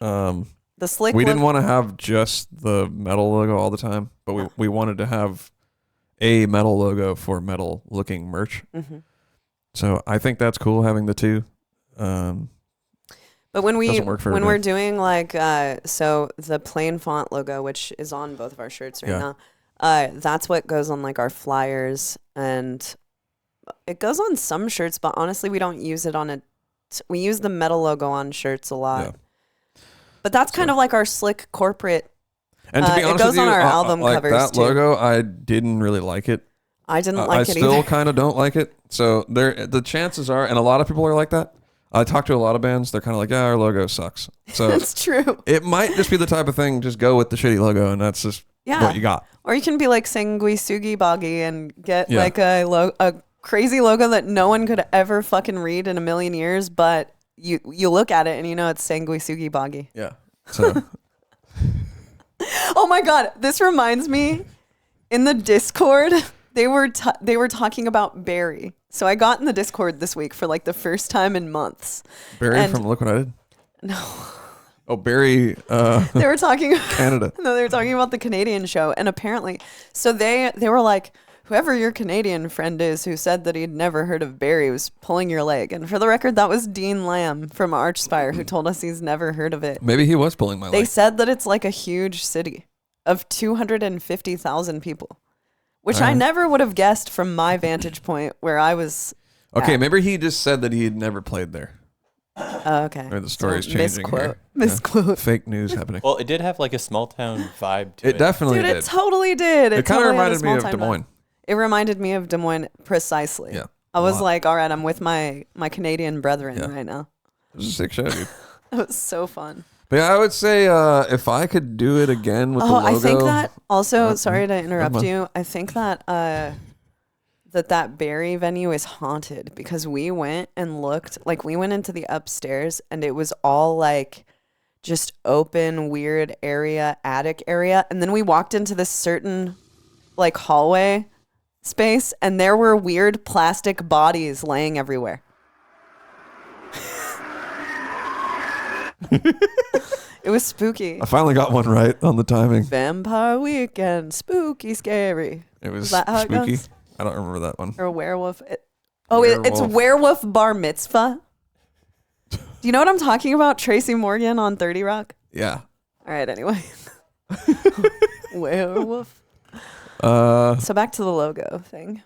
The slick We didn't want to have just the metal logo all the time, but we wanted to have a metal logo for metal looking merch. Mm-hmm. So I think that's cool having the 2. But when everybody. we're doing like so the plain font logo, which is on both of our shirts right now, that's what goes on like our flyers, and it goes on some shirts, but honestly we don't use it on we use the metal logo on shirts a lot. Yeah. But that's kind of like our slick corporate. And to be honest it goes with you, on our album like covers that too. logo, I didn't really like it. I didn't like it either. I still kind of don't like it. So the chances are, and a lot of people are like that. I talk to a lot of bands. They're kind of like, yeah, our logo sucks. So that's true. It might just be the type of thing. Just go with the shitty logo, and that's just what you got. Or you can be like Sangui Sugi Boggy and get like a crazy logo that no one could ever fucking read in a million years, but you look at it and it's Sangui Sugi Boggy. Yeah. So. Oh my God, this reminds me. In the Discord, they were talking about Barry. So I got in the Discord this week for like the first time in months. Barry from Look What I Did? No. Oh, Barry. They were talking Canada. No, they were talking about the Canadian show, and apparently, so they were like, whoever your Canadian friend is who said that he'd never heard of Barry was pulling your leg. And for the record, that was Dean Lamb from Archspire who told us he's never heard of it. Maybe he was pulling my leg. They said that it's like a huge city of 250,000 people, which I never would have guessed from my vantage point where I was. Okay, maybe he just said that he had never played there. Oh, okay. Or the story's changing here. Misquote. Fake news happening. Well, it did have like a small town vibe to it. It definitely did. It totally did. It kind of reminded me of Des Moines. It reminded me of Des Moines precisely. Yeah. I was like, all right, I'm with my Canadian brethren right now. It was a sick show, dude. It was so fun. But yeah, I would say if I could do it again with the logo. I think that also, sorry to interrupt you, I think that that Barry venue is haunted because we went and looked, like we went into the upstairs and it was all like just open, weird area, attic area. And then we walked into this certain like hallway space and there were weird plastic bodies laying everywhere. It was spooky. I finally got one right on the timing. Vampire Weekend, spooky, scary. It was that how spooky. It goes? I don't remember that one. Or a werewolf. It's Werewolf Bar Mitzvah. Do you know what I'm talking about? Tracy Morgan on 30 Rock? Yeah. All right, anyway. Werewolf. So back to the logo thing.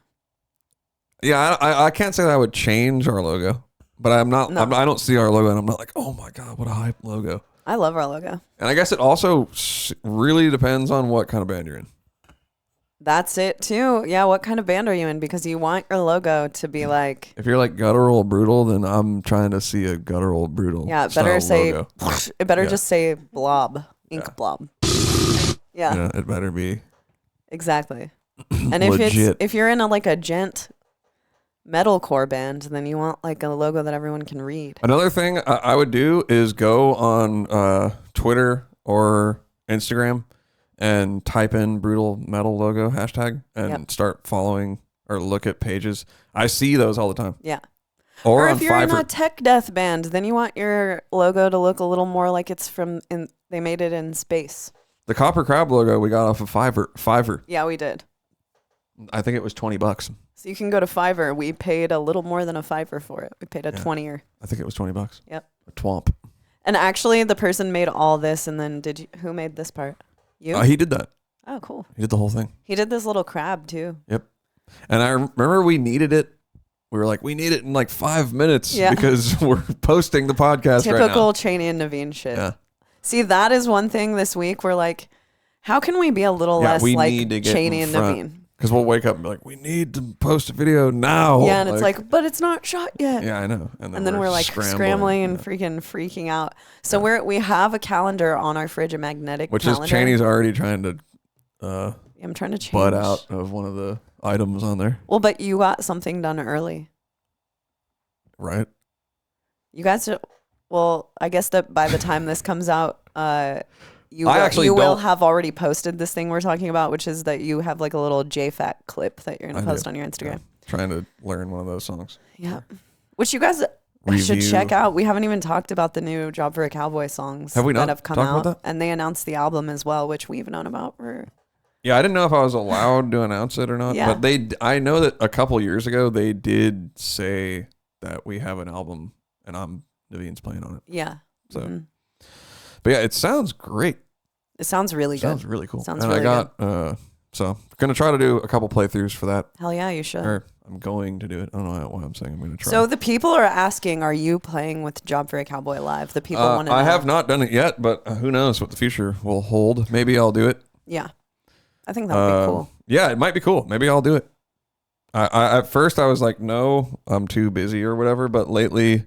Yeah, I can't say that I would change our logo, but I'm not. No. I don't see our logo and I'm not like, oh my God, what a hype logo. I love our logo. And I guess it also really depends on what kind of band you're in. That's it too. Yeah, what kind of band are you in? Because you want your logo to be like. If you're like guttural brutal, then I'm trying to see a guttural brutal. Yeah, it better say. Logo. It better just say blob, ink blob. Yeah, it better be. Exactly. And if if you're in a gent metalcore band, then you want like a logo that everyone can read. Another thing I would do is go on Twitter or Instagram and type in brutal metal logo hashtag and start following or look at pages. I see those all the time. Yeah. Or if on you're in Fiverr. a tech death band, then you want your logo to look a little more like it's they made it in space. The KoperCrabb logo we got off of Fiverr. Yeah, we did. I think it was $20. So you can go to Fiverr. We paid a little more than a $5 for it. We paid a 20er. I think it was $20. Yep. A twomp. And actually, the person made all this, and then who made this part? You? He did that. Oh, cool. He did the whole thing. He did this little crab too. Yep. And I remember we needed it. We were like, we need it in like 5 minutes because we're posting the podcast right now. Typical Cheney and Naveen shit. Yeah. See, that is one thing this week. We're like, how can we be a little less like Cheney and Naveen? Because we'll wake up and be like, we need to post a video now. Yeah, and it's like, but it's not shot yet. Yeah, I know. And then we're like scrambling and freaking out. So we have a calendar on our fridge, a magnetic calendar. Which is Cheney's already trying to I'm trying to change. butt out of one of the items on there. Well, but you got something done early. Right. You guys, well, I guess that by the time this comes out, you will will have already posted this thing we're talking about, which is that you have like a little JFAT clip that you're going to post on your Instagram. Yeah. Trying to learn one of those songs. Yeah. Which you guys should check out. We haven't even talked about the new Job for a Cowboy songs have we not that have come out. About that? And they announced the album as well, which we've known about for... Yeah, I didn't know if I was allowed to announce it or not. Yeah. But I know that a couple years ago, they did say that we have an album and Naveen's playing on it. Yeah. So, but yeah, it sounds great. It sounds really good. Sounds really cool. Sounds and really good. So gonna try to do a couple playthroughs for that. Hell yeah, you should. Or I'm going to do it. I don't know why I'm saying I'm going to try. So the people are asking, are you playing with Job for a Cowboy live? The people want to know. I have not done it yet, but who knows what the future will hold. Maybe I'll do it. Yeah. I think that would be cool. Yeah, it might be cool. Maybe I'll do it. I at first I was like, no, I'm too busy or whatever. But lately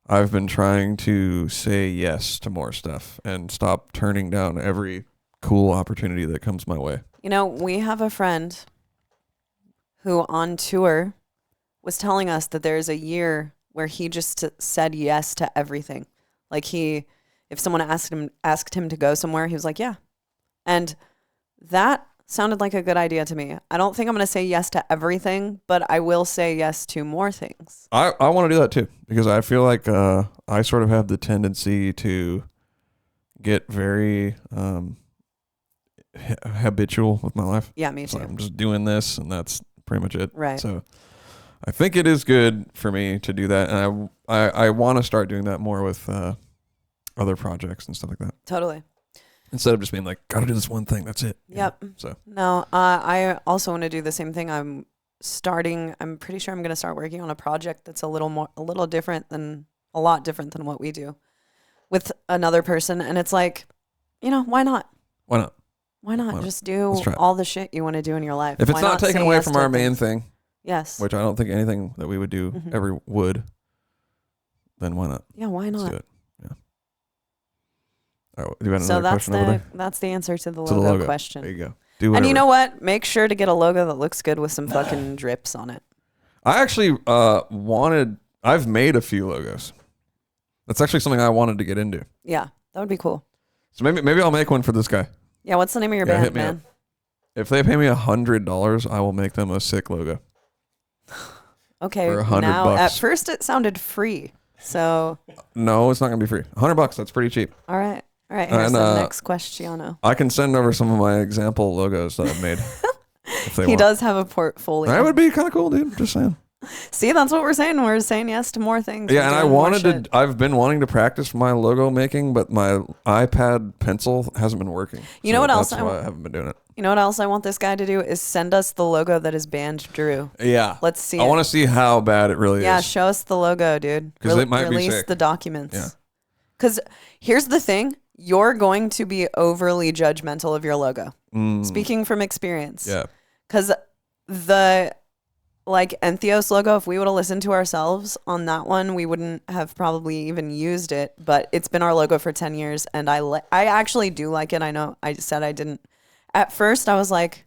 I've been trying to say yes to more stuff and stop turning down every cool opportunity that comes my way. You know, we have a friend who on tour was telling us that there's a year where he just said yes to everything. Like if someone asked him to go somewhere, he was like, yeah. And that sounded like a good idea to me. I don't think I'm going to say yes to everything, but I will say yes to more things. I want to do that too, because I feel like I sort of have the tendency to get very habitual with my life. Yeah, me too. So I'm just doing this and that's pretty much it. Right. So I think it is good for me to do that. And I want to start doing that more with other projects and stuff like that. Totally. Instead of just being like, gotta do this one thing. That's it. Yep. So no, I also want to do the same thing. I'm pretty sure I'm going to start working on a project that's a lot different than what we do with another person. And it's like, why not? Why not? Why not just do all the shit you want to do in your life? If it's not taken away from our main thing, yes, which I don't think anything that we would do ever would, then why not? Yeah, why not? Let's do it. Yeah. All right, do you have another question over there? That's the answer to the logo question. There you go. And you know what? Make sure to get a logo that looks good with some fucking drips on it. I actually I've made a few logos. That's actually something I wanted to get into. Yeah, that would be cool. So maybe I'll make one for this guy. Yeah, what's the name of your band, man? Up. If they pay me $100, I will make them a sick logo. Okay, for $100. Now at first it sounded free, so no, it's not gonna be free. $100, that's pretty cheap. All right. Here's the next question. I can send over some of my example logos that I've made. If they want. Does have a portfolio. That would be kind of cool, dude. Just saying. See, that's what we're saying. We're saying yes to more things. Yeah, and I've been wanting to practice my logo making, but my iPad pencil hasn't been working. You know what else? That's why I haven't been doing it. You know what else I want this guy to do is send us the logo that his band drew. Yeah. Let's see. I want to see how bad it really is. Yeah, show us the logo, dude. Because it might be sick. Release the documents. Yeah. Because here's the thing. You're going to be overly judgmental of your logo. Speaking from experience. Yeah. Because the ENTHEOS logo, if we would have listened to ourselves on that one, we wouldn't have probably even used it. But it's been our logo for 10 years. And I actually do like it. I know I said I didn't. At first, I was like,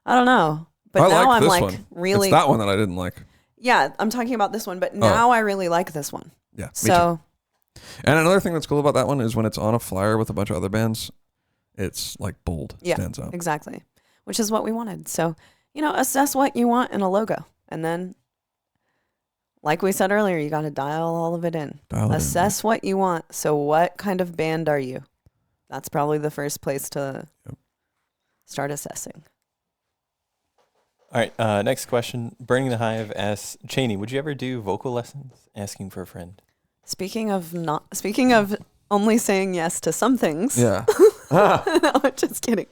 I don't know. But now I'm like, one. really. It's that one that I didn't like. Yeah, I'm talking about this one, but now I really like this one. Yeah. Me So. too. And another thing that's cool about that one is when it's on a flyer with a bunch of other bands, it's like bold, stands out. Exactly. Which is what we wanted. So, assess what you want in a logo. And then, like we said earlier, you got to dial all of it in. Assess what you want. So what kind of band are you? That's probably the first place to start assessing. All right. Next question. Burning the Hive asks, Cheney, would you ever do vocal lessons? Asking for a friend. Speaking of only saying yes to some things. Yeah. No, I'm just kidding.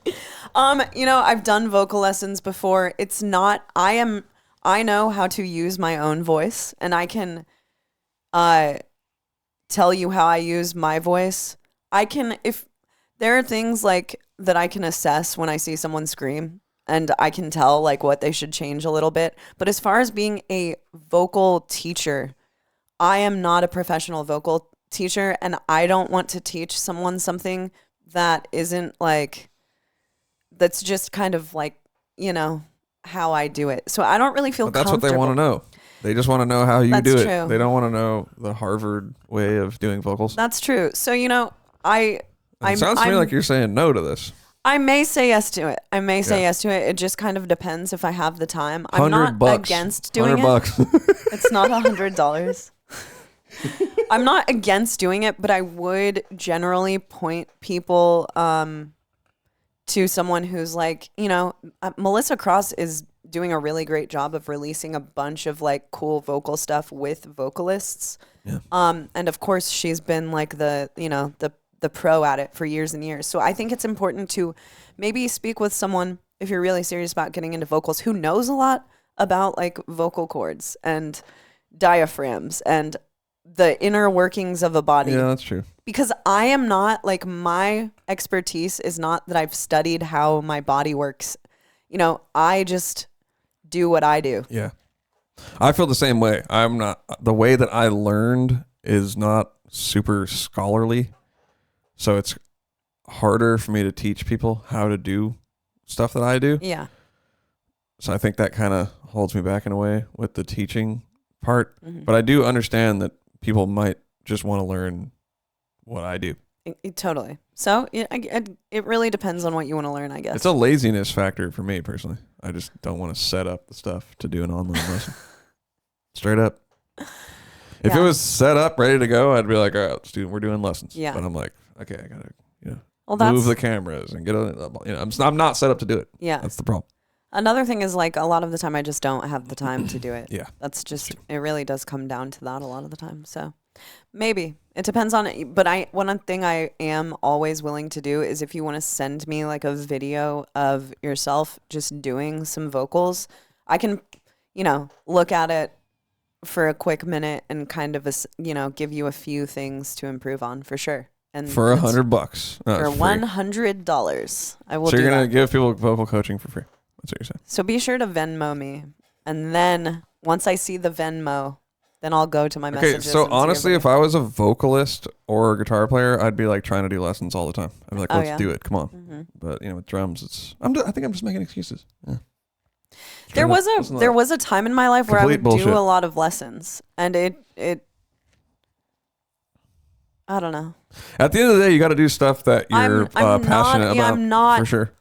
I've done vocal lessons before. It's not, I know how to use my own voice, and I can tell you how I use my voice. If there are things like that I can assess when I see someone scream, and I can tell like what they should change a little bit. But as far as being a vocal teacher, I am not a professional vocal teacher, and I don't want to teach someone something that isn't like, that's just kind of like, how I do it. So I don't really feel comfortable. That's what they want to know. They just want to know how you do it. True. They don't want to know the Harvard way of doing vocals. That's true. So, it sounds to me like you're saying no to this. I may say yes to it. It just kind of depends if I have the time. I'm not $100. against doing $100. It's not $100. I'm not against doing it, but I would generally point people to someone who's like, Melissa Cross is doing a really great job of releasing a bunch of like cool vocal stuff with vocalists. Yeah. And of course she's been like the pro at it for years and years. So I think it's important to maybe speak with someone, if you're really serious about getting into vocals, who knows a lot about like vocal cords and diaphragms and the inner workings of a body. Yeah, that's true. Because I am not, like, my expertise is not that I've studied how my body works. I just do what I do. Yeah. I feel the same way. The way that I learned is not super scholarly. So it's harder for me to teach people how to do stuff that I do. Yeah. So I think that kind of holds me back in a way with the teaching part. Mm-hmm. But I do understand that people might just want to learn what I do. Totally. So it really depends on what you want to learn, I guess. It's a laziness factor for me personally. I just don't want to set up the stuff to do an online lesson. Straight up. If it was set up, ready to go, I'd be like, all right, student, we're doing lessons. Yeah. But I'm like, okay, I gotta move the cameras and get on. I'm not set up to do it. Yeah. That's the problem. Another thing is, like, a lot of the time I just don't have the time to do it. Yeah. That's just, it really does come down to that a lot of the time. So maybe it depends on it. But one thing I am always willing to do is if you want to send me like a video of yourself just doing some vocals, I can, look at it for a quick minute and kind of, give you a few things to improve on for sure. And for $100. For $100. I will do that. So you're going to give people vocal coaching for free. That's what you're saying. So be sure to Venmo me. And then once I see the Venmo, then I'll go to my messages. Okay, so honestly, if I was a vocalist or a guitar player, I'd be like trying to do lessons all the time. I'd be like, let's do it. Come on. Mm-hmm. But, with drums, I think I'm just making excuses. Yeah. There was a time in my life where I would do a lot of lessons. And it I don't know. At the end of the day, you got to do stuff that you're passionate about. I'm not. For sure.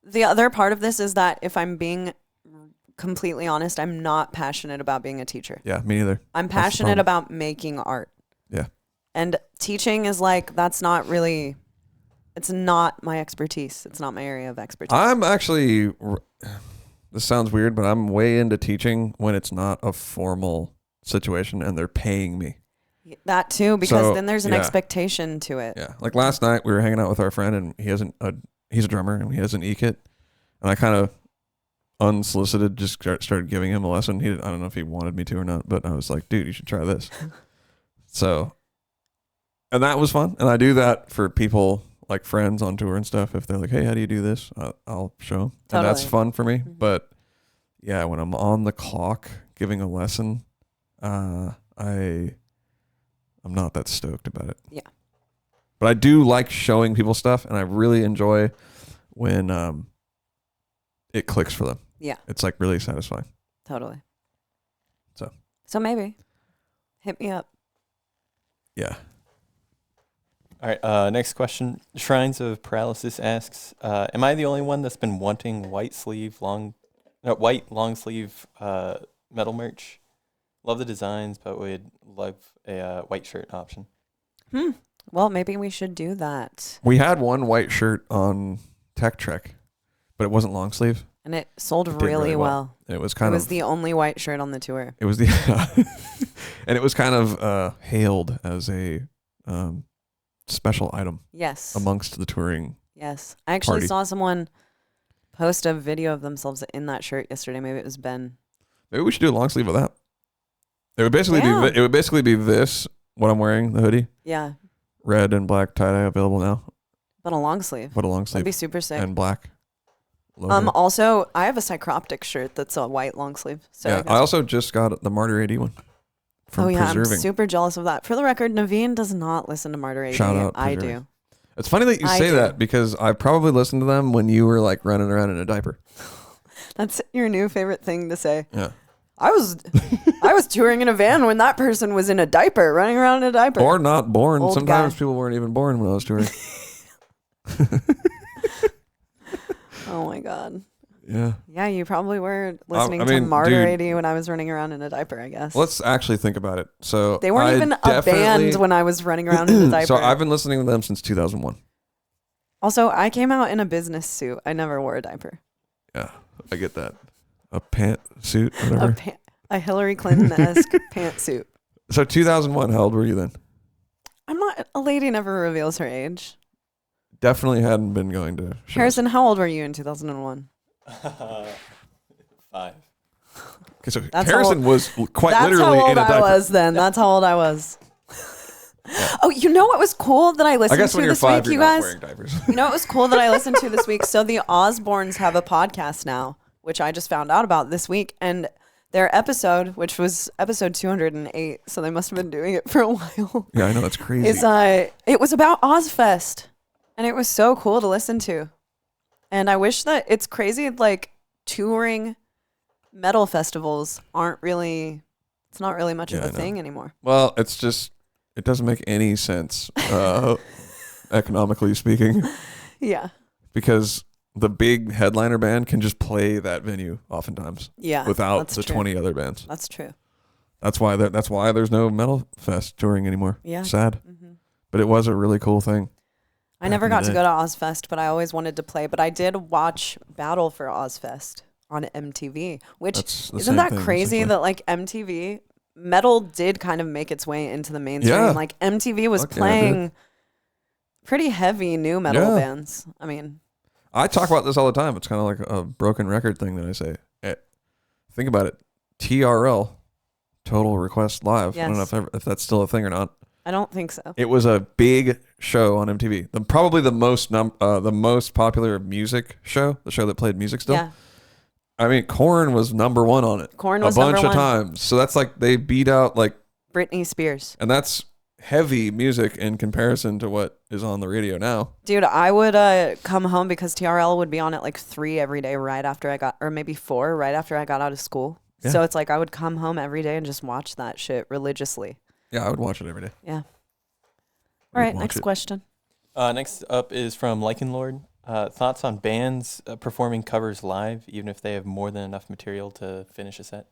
The other part of this is that if I'm being completely honest, I'm not passionate about being a teacher. Yeah, me neither. I'm passionate about making art. Yeah. And teaching is like, that's not really, it's not my expertise. It's not my area of expertise. I'm actually, this sounds weird, but I'm way into teaching when it's not a formal situation and they're paying me. That too, because then there's an expectation to it. Yeah. Like last night we were hanging out with our friend and he's a drummer and he has an E-kit. And I kind of unsolicited just started giving him a lesson. I don't know if he wanted me to or not, but I was like, dude, you should try this. And that was fun. And I do that for people like friends on tour and stuff. If they're like, hey, how do you do this? I'll show them. Totally. And that's fun for me. Mm-hmm. But yeah, when I'm on the clock giving a lesson, I'm not that stoked about it. Yeah. But I do like showing people stuff, and I really enjoy when it clicks for them. Yeah. It's like really satisfying. Totally. So So maybe. Hit me up. Yeah. All right. Next question. Shrines of Paralysis asks, am I the only one that's been wanting white long sleeve metal merch? Love the designs, but would love a white shirt option. Well, maybe we should do that. We had one white shirt on Tech Trek, but it wasn't long sleeve. And it sold It did really well. It was kind It of... was the only white shirt on the tour. It was the... and it was kind of hailed as a special item. Yes. Amongst the touring. Yes. I actually party. saw someone post a video of themselves in that shirt yesterday. Maybe it was Ben. Maybe we should do a long sleeve of that. It would basically Yeah. be... It would basically be this, what I'm wearing, the hoodie. Yeah. Red and black tie-dye available now. But a long sleeve. But a long That'd sleeve. be super sick. And black. Logo. Also, I have a Psychroptic shirt that's a white long sleeve. So yeah, I also just got the Martyr AD one. From Preserving. I'm super jealous of that. For the record, Naveen does not listen to Martyr AD. Shout out I Preserving. do. It's funny that you say do. that because I probably listened to them when you were like running around in a diaper. That's your new favorite thing to say. Yeah. I was touring in a van when that person was in a diaper, running around in a diaper. Or not born. Old Sometimes guy. people weren't even born when I was touring. Oh my God. Yeah. Yeah, you probably were listening I to mean, Martyr dude. AD when I was running around in a diaper, I guess. Let's actually think about it. So They weren't I even a definitely- band when I was running around in a diaper. So I've been listening to them since 2001. Also, I came out in a business suit. I never wore a diaper. Yeah, I get that. A pantsuit, whatever. A Hillary Clinton-esque pantsuit. So 2001, how old were you then? I'm not, a lady never reveals her age. Definitely hadn't been going to shows. Harrison, how old were you in 2001? 5. Okay, so That's Harrison was quite That's literally how old in a I diaper. was then. That's how old I was. Oh, you know what was cool that I I listened guess to when you're this 5, week, you're you not guys? wearing diapers. You know what was cool that I listened to this week? So the Osbournes have a podcast now, which I just found out about this week. And their episode, which was episode 208, so they must have been doing it for a while. Yeah, I know, that's crazy. It was about Ozfest. And it was so cool to listen to. And I wish that it's crazy, like touring metal festivals it's not really much of a thing anymore. Well, it's just, it doesn't make any sense, economically speaking, Yeah. because the big headliner band can just play that venue oftentimes. Yeah. Without that's the true. 20 other bands. That's true. That's why there's no Metal Fest touring anymore. Yeah. Sad. Mm-hmm. But it was a really cool thing. I never got to go to Ozfest, but I always wanted to play. But I did watch Battle for Ozfest on MTV, which That's the isn't same that thing, crazy essentially. that like MTV metal did kind of make its way into the mainstream. Yeah. Like MTV was Fuck yeah, playing pretty heavy new metal Yeah. bands. I mean, I talk about this all the time. It's kind of like a broken record thing that I say. Think about it. TRL, Total Request Live. I don't Yes. know if that's still a thing or not. I don't think so. It was a big show on MTV. Probably the most popular music show, the show that played music still. Yeah. I mean, Korn was number 1 on it. Korn was a bunch number of 1. times. So that's like they beat out like, Britney Spears. and that's heavy music in comparison to what is on the radio now. Dude, I would come home because TRL would be on at like 3 every day right after or maybe 4 right after I got out of school. Yeah. So it's like I would come home every day and just watch that shit religiously. Yeah, I would watch it every day. Yeah. I All would right, watch next it. question. Next up is from Lycan Lord. Thoughts on bands performing covers live, even if they have more than enough material to finish a set?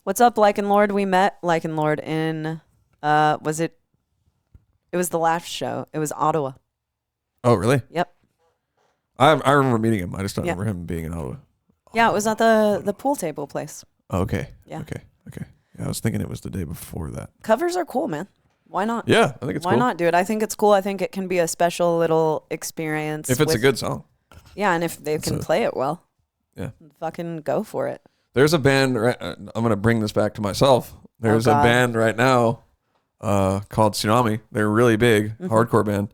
What's up, Lycan Lord? We met Lycan Lord in, it was the last show. It was Ottawa. Oh, really? Yep. I remember meeting him. I just don't Yeah. remember him being in Ottawa. Yeah, it was at the pool table place. Oh, okay. Yeah. Okay. Yeah, I was thinking it was the day before that. Covers are cool, man. Why not? Yeah, I think it's Why cool. not, dude? I think it's cool. I think it can be a special little experience. If it's a with- good song. Yeah, and if they can play it well. Yeah. Fucking go for it. There's a band, I'm going to bring this back to myself. There's a God. band right now called Tsunami. They're really big, hardcore band.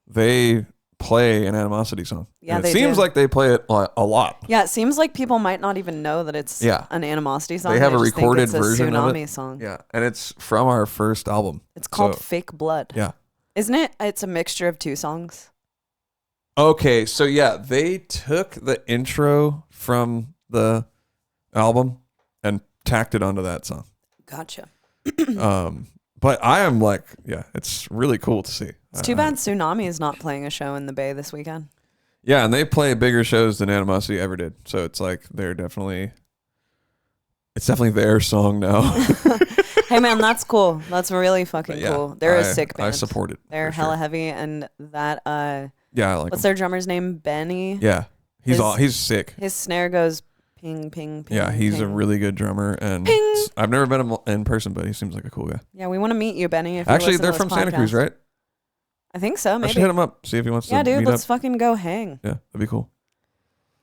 They play an Animosity song. Yeah, and it they seems do. like they play it a lot. Yeah, it seems like people might not even know that it's Yeah. an Animosity song. They have a just think recorded it's a version of it. Tsunami song. Yeah, and it's from our first album. It's called So, Fake Blood. Yeah. Isn't it? It's a mixture of 2 songs. Okay, so yeah, they took the intro from the album and tacked it onto that song. Gotcha. But I am like, yeah, it's really cool to see. It's too bad Tsunami is not playing a show in the Bay this weekend. Yeah, and they play bigger shows than Animosity ever did. So it's like it's definitely their song now. Hey man, that's cool. That's really fucking cool. They're a sick band. I support it. They're hella heavy, and that yeah, I like. What's their drummer's name? Benny. Yeah, he's sick. His snare goes ping ping ping. Yeah, he's ping. a really good drummer, and I've never met him in person, but he seems like a cool guy. Yeah, we want to meet you, Benny. If actually, they're from Santa Cruz, right? I think so. Maybe. I should hit him up, see if he wants to. Yeah, dude, meet let's up. fucking go hang. Yeah, that'd be cool.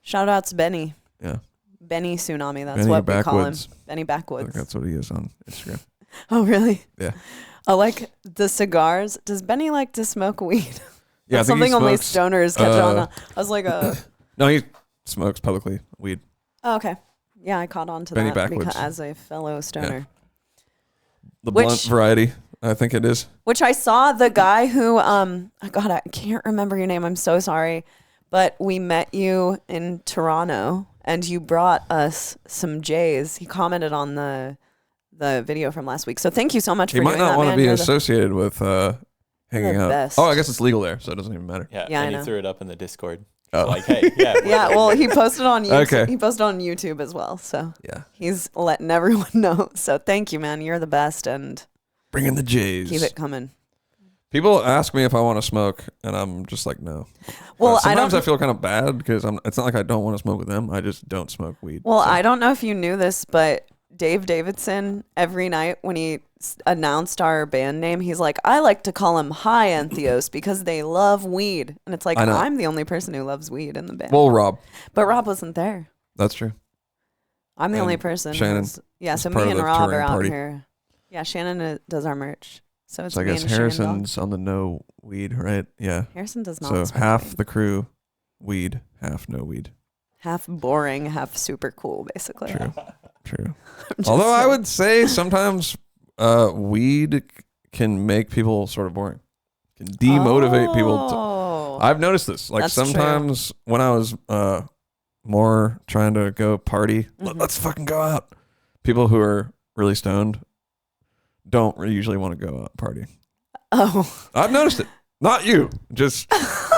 Shout out to Benny. Yeah. Benny Tsunami. That's Benny what we Backwoods. call him. Benny I Backwoods. think that's what he is on Instagram. Oh, really? Yeah. Oh, like the cigars. Does Benny like to smoke weed? Yeah, That's something only stoners catch on. I was like, No, he smokes publicly weed. Oh, okay. Yeah, I caught on to Benny that Backwoods. as a fellow stoner. Yeah. The blunt variety, I think it is. Which I saw the guy who, God, I can't remember your name. I'm so sorry. But we met you in Toronto, and you brought us some J's. He commented on the video from last week. So thank you so much for doing that, man. He might not want to be associated with hanging out. best. Oh, I guess it's legal there, so it doesn't even matter. Yeah, Yeah, and I he know. threw it up in the Discord. Oh. Like, hey, yeah. Yeah, well, he posted on YouTube. Okay. He posted on YouTube as well. So Yeah. he's letting everyone know. So thank you, man. You're the best, and Bring in the J's. keep it coming. People ask me if I want to smoke, and I'm just like, no. Well, sometimes I feel kind of bad because it's not like I don't want to smoke with them. I just don't smoke weed. Well, so. I don't know if you knew this, but Dave Davidson, every night when he announced our band name, he's like, I like to call them High ENTHEOS because they love weed. And it's like, I know. I'm the only person who loves weed in the band. Well, Rob. But Rob wasn't there. That's true. I'm the And only person. Shannon Yeah, so part me of and the Rob are touring out party. here. Yeah, Shannon does our merch. So it's So I me guess and Shannon Dog. Harrison's on the no weed, right? Yeah. Harrison does not So smoke half weed. the crew weed, half no weed. Half boring, half super cool, basically. True. True. Just Although I saying. would say sometimes weed can make people sort of boring. Can demotivate people. Oh. I've noticed this. Like That's true. sometimes when I was more trying to go party, Mhm. let's fucking go out. People who are really stoned don't usually want to go out party. Oh. I've noticed it. Not you. Just,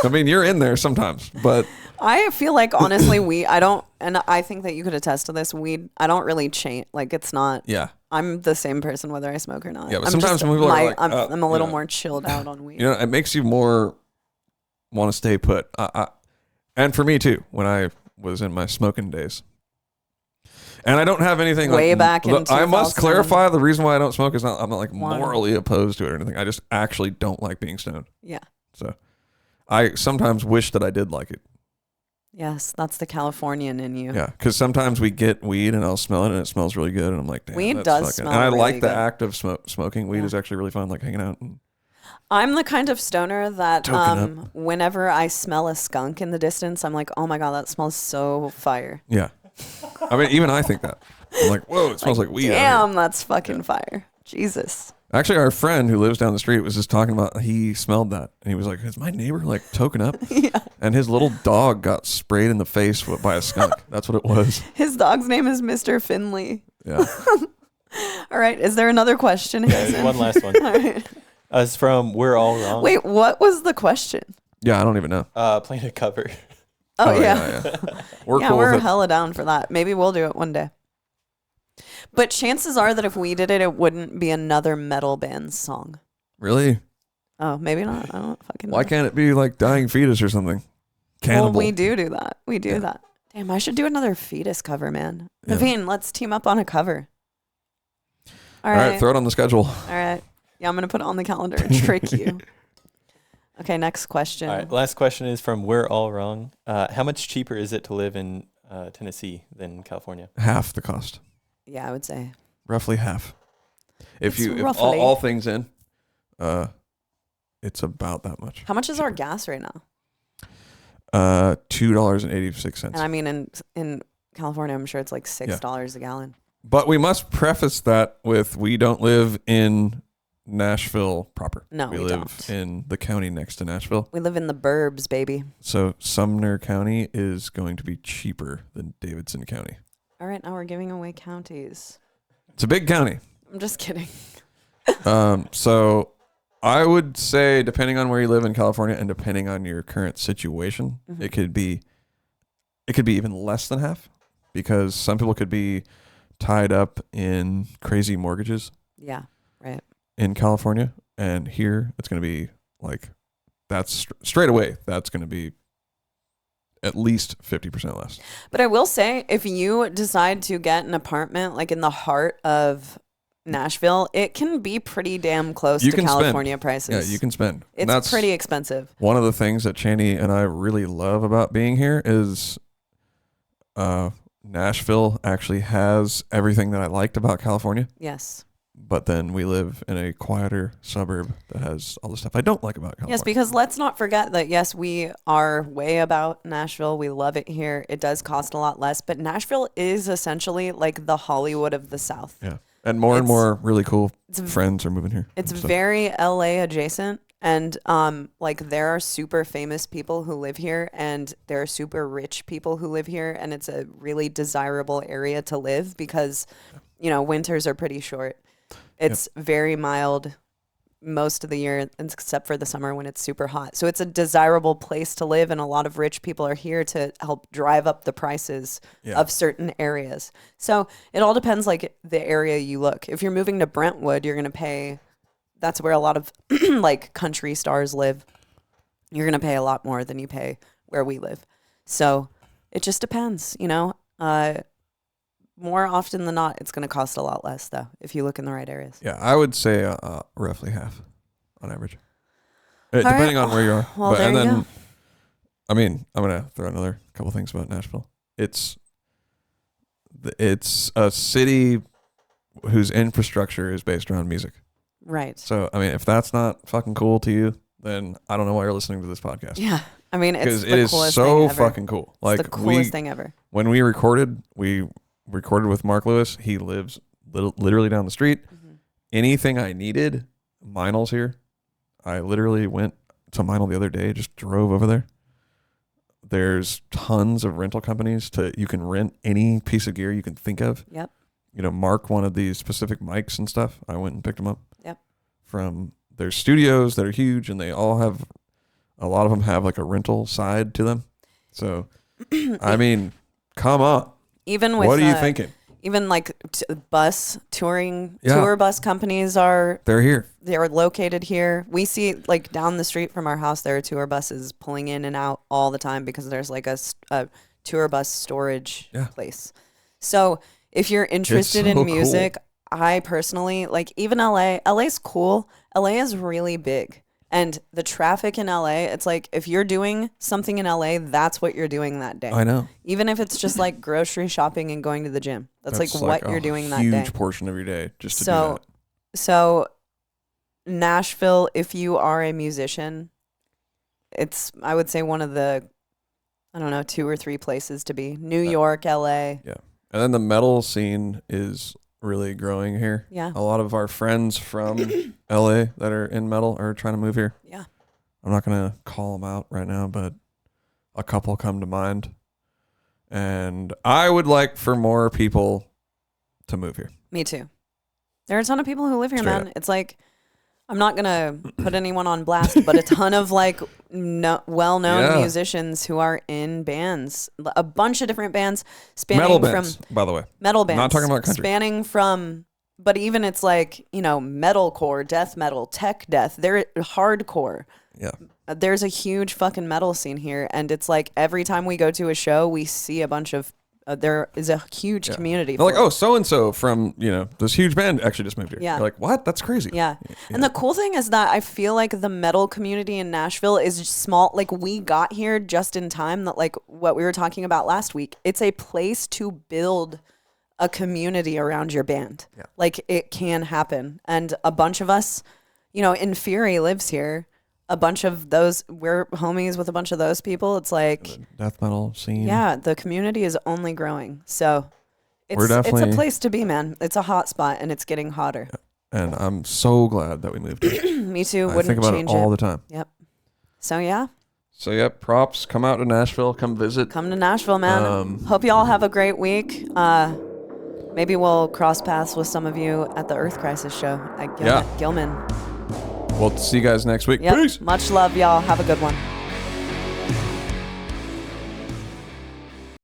I mean, you're in there sometimes, but I feel like honestly, and I think that you could attest to this. Weed, I don't really change. Like it's not. yeah. I'm the same person whether I smoke or not. Yeah, but I'm sometimes just when people are like, I'm a little you know, more chilled out on weed. You know, it makes you more want to stay put. And for me too, when I was in my smoking days. And I don't have anything Way like, back in I must 2000. clarify the reason why I don't smoke is I'm not like Why? morally opposed to it or anything. I just actually don't like being stoned. Yeah. So I sometimes wish that I did like it. Yes, that's the Californian in you. Yeah, because sometimes we get weed and I'll smell it and it smells really good and I'm like, damn, Weed that's does fucking-" smell And I really like the good. act of smoking. Weed Yeah. is actually really fun, like hanging out. And I'm the kind of stoner that Token whenever I smell a skunk in the distance, I'm like, oh my God, that smells so fire. yeah, I mean, even I think that. I'm like, whoa, it smells like weed. out here. Damn, that's fucking fire. Jesus. Actually, our friend who lives down the street was just talking about he smelled that and he was like, "Is my neighbor like token up?" Yeah. And his little dog got sprayed in the face by a skunk. That's what it was. His dog's name is Mr. Finley. Yeah. All right. Is there another question? Yeah, there's one last one. All right. It's from We're All Wrong. Wait, what was the question? Yeah, I don't even know. Playing a cover. Oh, yeah. We're Yeah, cool we're with it. hella down for that. Maybe we'll do it one day. But chances are that if we did it, it wouldn't be another metal band's song. Really? Oh, maybe not. I don't fucking know. Why can't it be like Dying Fetus or something? Cannibal. Well, we do that. We do Yeah. that. Damn, I should do another Fetus cover, man. Yeah. Naveen, let's team up on a cover. All right, throw it on the schedule. All right. Yeah, I'm going to put it on the calendar and trick you. Okay, next question. All right, last question is from We're All Wrong. How much cheaper is it to live in Tennessee than California? Half the cost. Yeah, I would say. Roughly half. If It's if roughly. all things in, it's about that much. How much is our gas right now? $2.86. And I mean, in California, I'm sure it's like $6 a gallon. But we must preface that with we don't live in Nashville proper. No, we live don't. in the county next to Nashville. We live in the burbs, baby. So Sumner County is going to be cheaper than Davidson County. All right, now we're giving away counties. It's a big county. I'm just kidding. So I would say, depending on where you live in California and depending on your current situation, it could be even less than half, because some people could be tied up in crazy mortgages. Yeah, right. In California, and here it's going to be like, that's straight away, that's going to be at least 50% less. But I will say, if you decide to get an apartment like in the heart of Nashville, it can be pretty damn close to California prices. Yeah, you can spend. It's pretty expensive. One of the things that Chaney and I really love about being here is Nashville actually has everything that I liked about California. Yes. But then we live in a quieter suburb that has all the stuff I don't like about California. Yes, because let's not forget that, yes, we are way about Nashville. We love it here. It does cost a lot less, but Nashville is essentially like the Hollywood of the South. Yeah. And more really cool friends are moving here. It's very LA adjacent. And like there are super famous people who live here, and there are super rich people who live here, and it's a really desirable area to live because, you know, winters are pretty short. It's very mild most of the year, except for the summer when it's super hot. So it's a desirable place to live, and a lot of rich people are here to help drive up the prices of certain areas. So it all depends, like the area you look. If you're moving to Brentwood, you're going to pay, that's where a lot of like country stars live. You're going to pay a lot more than you pay where we live. So it just depends, you know. More often than not, it's going to cost a lot less, though, if you look in the right areas. Yeah, I would say roughly half on average, depending on where you are. Well, there you go. I mean, I'm going to throw another couple things about Nashville. It's a city whose infrastructure is based around music. Right. So, I mean, if that's not fucking cool to you, then I don't know why you're listening to this podcast. Yeah. I mean, it's the coolest thing ever. It is so fucking cool. Like, it's the coolest thing ever. When we recorded with Mark Lewis. He lives literally down the street. Mm-hmm. Anything I needed, Meinl's here. I literally went to Meinl the other day, just drove over there. There's tons of rental companies you can rent any piece of gear you can think of. Yep. You know, Mark wanted these specific mics and stuff. I went and picked them up. Yep. From their studios that are huge, and they all have, a lot of them have like a rental side to them. So, I mean, come on. Even with what are you thinking? Even like tour bus companies they're here. They're located here. We see like down the street from our house, there are tour buses pulling in and out all the time because there's like a tour bus storage place. So if you're interested in music, cool. I personally like even LA. LA's cool. LA is really big. And the traffic in LA, it's like if you're doing something in LA, that's what you're doing that day. I know. Even if it's just like grocery shopping and going to the gym. That's like what you're doing that day. Huge portion of your day just to do that. So Nashville, if you are a musician, it's, I would say, one of the, I don't know, 2 or 3 places to be. New York, LA. Yeah. And then the metal scene is really growing here. Yeah. A lot of our friends from LA that are in metal are trying to move here. Yeah. I'm not going to call them out right now, but a couple come to mind. And I would like for more people to move here. Me too. There are a ton of people who live here, man. It's like, I'm not going to put anyone on blast, but a ton of like well-known musicians who are in bands, a bunch of different bands spanning metal bands, by the way. Metal bands. Not talking about country. Spanning from, but even it's like, you know, metalcore, death metal, tech death, they're hardcore. Yeah. There's a huge fucking metal scene here, and it's like every time we go to a show, we see a bunch of there is a huge community. They're like, oh, so-and-so from, you know, this huge band actually just moved here. Yeah. You're like, what? That's crazy. Yeah. And the cool thing is that I feel like the metal community in Nashville is just small. Like, we got here just in time, that like what we were talking about last week. It's a place to build a community around your band. Yeah. Like, it can happen. And a bunch of us, you know, In Fury lives here. A bunch of those, we're homies with a bunch of those people. It's like the death metal scene. Yeah, the community is only growing. So it's a place to be, man. It's a hot spot, and it's getting hotter. Yeah. And I'm so glad that we moved here. Me too. I think about it all the time. Yep. So yeah. So yep, props. Come out to Nashville. Come visit. Come to Nashville, man. Hope you all have a great week. maybe we'll cross paths with some of you at the Earth Crisis show at Gilman. We'll see you guys next week. Yep. Peace. Much love, y'all. Have a good one.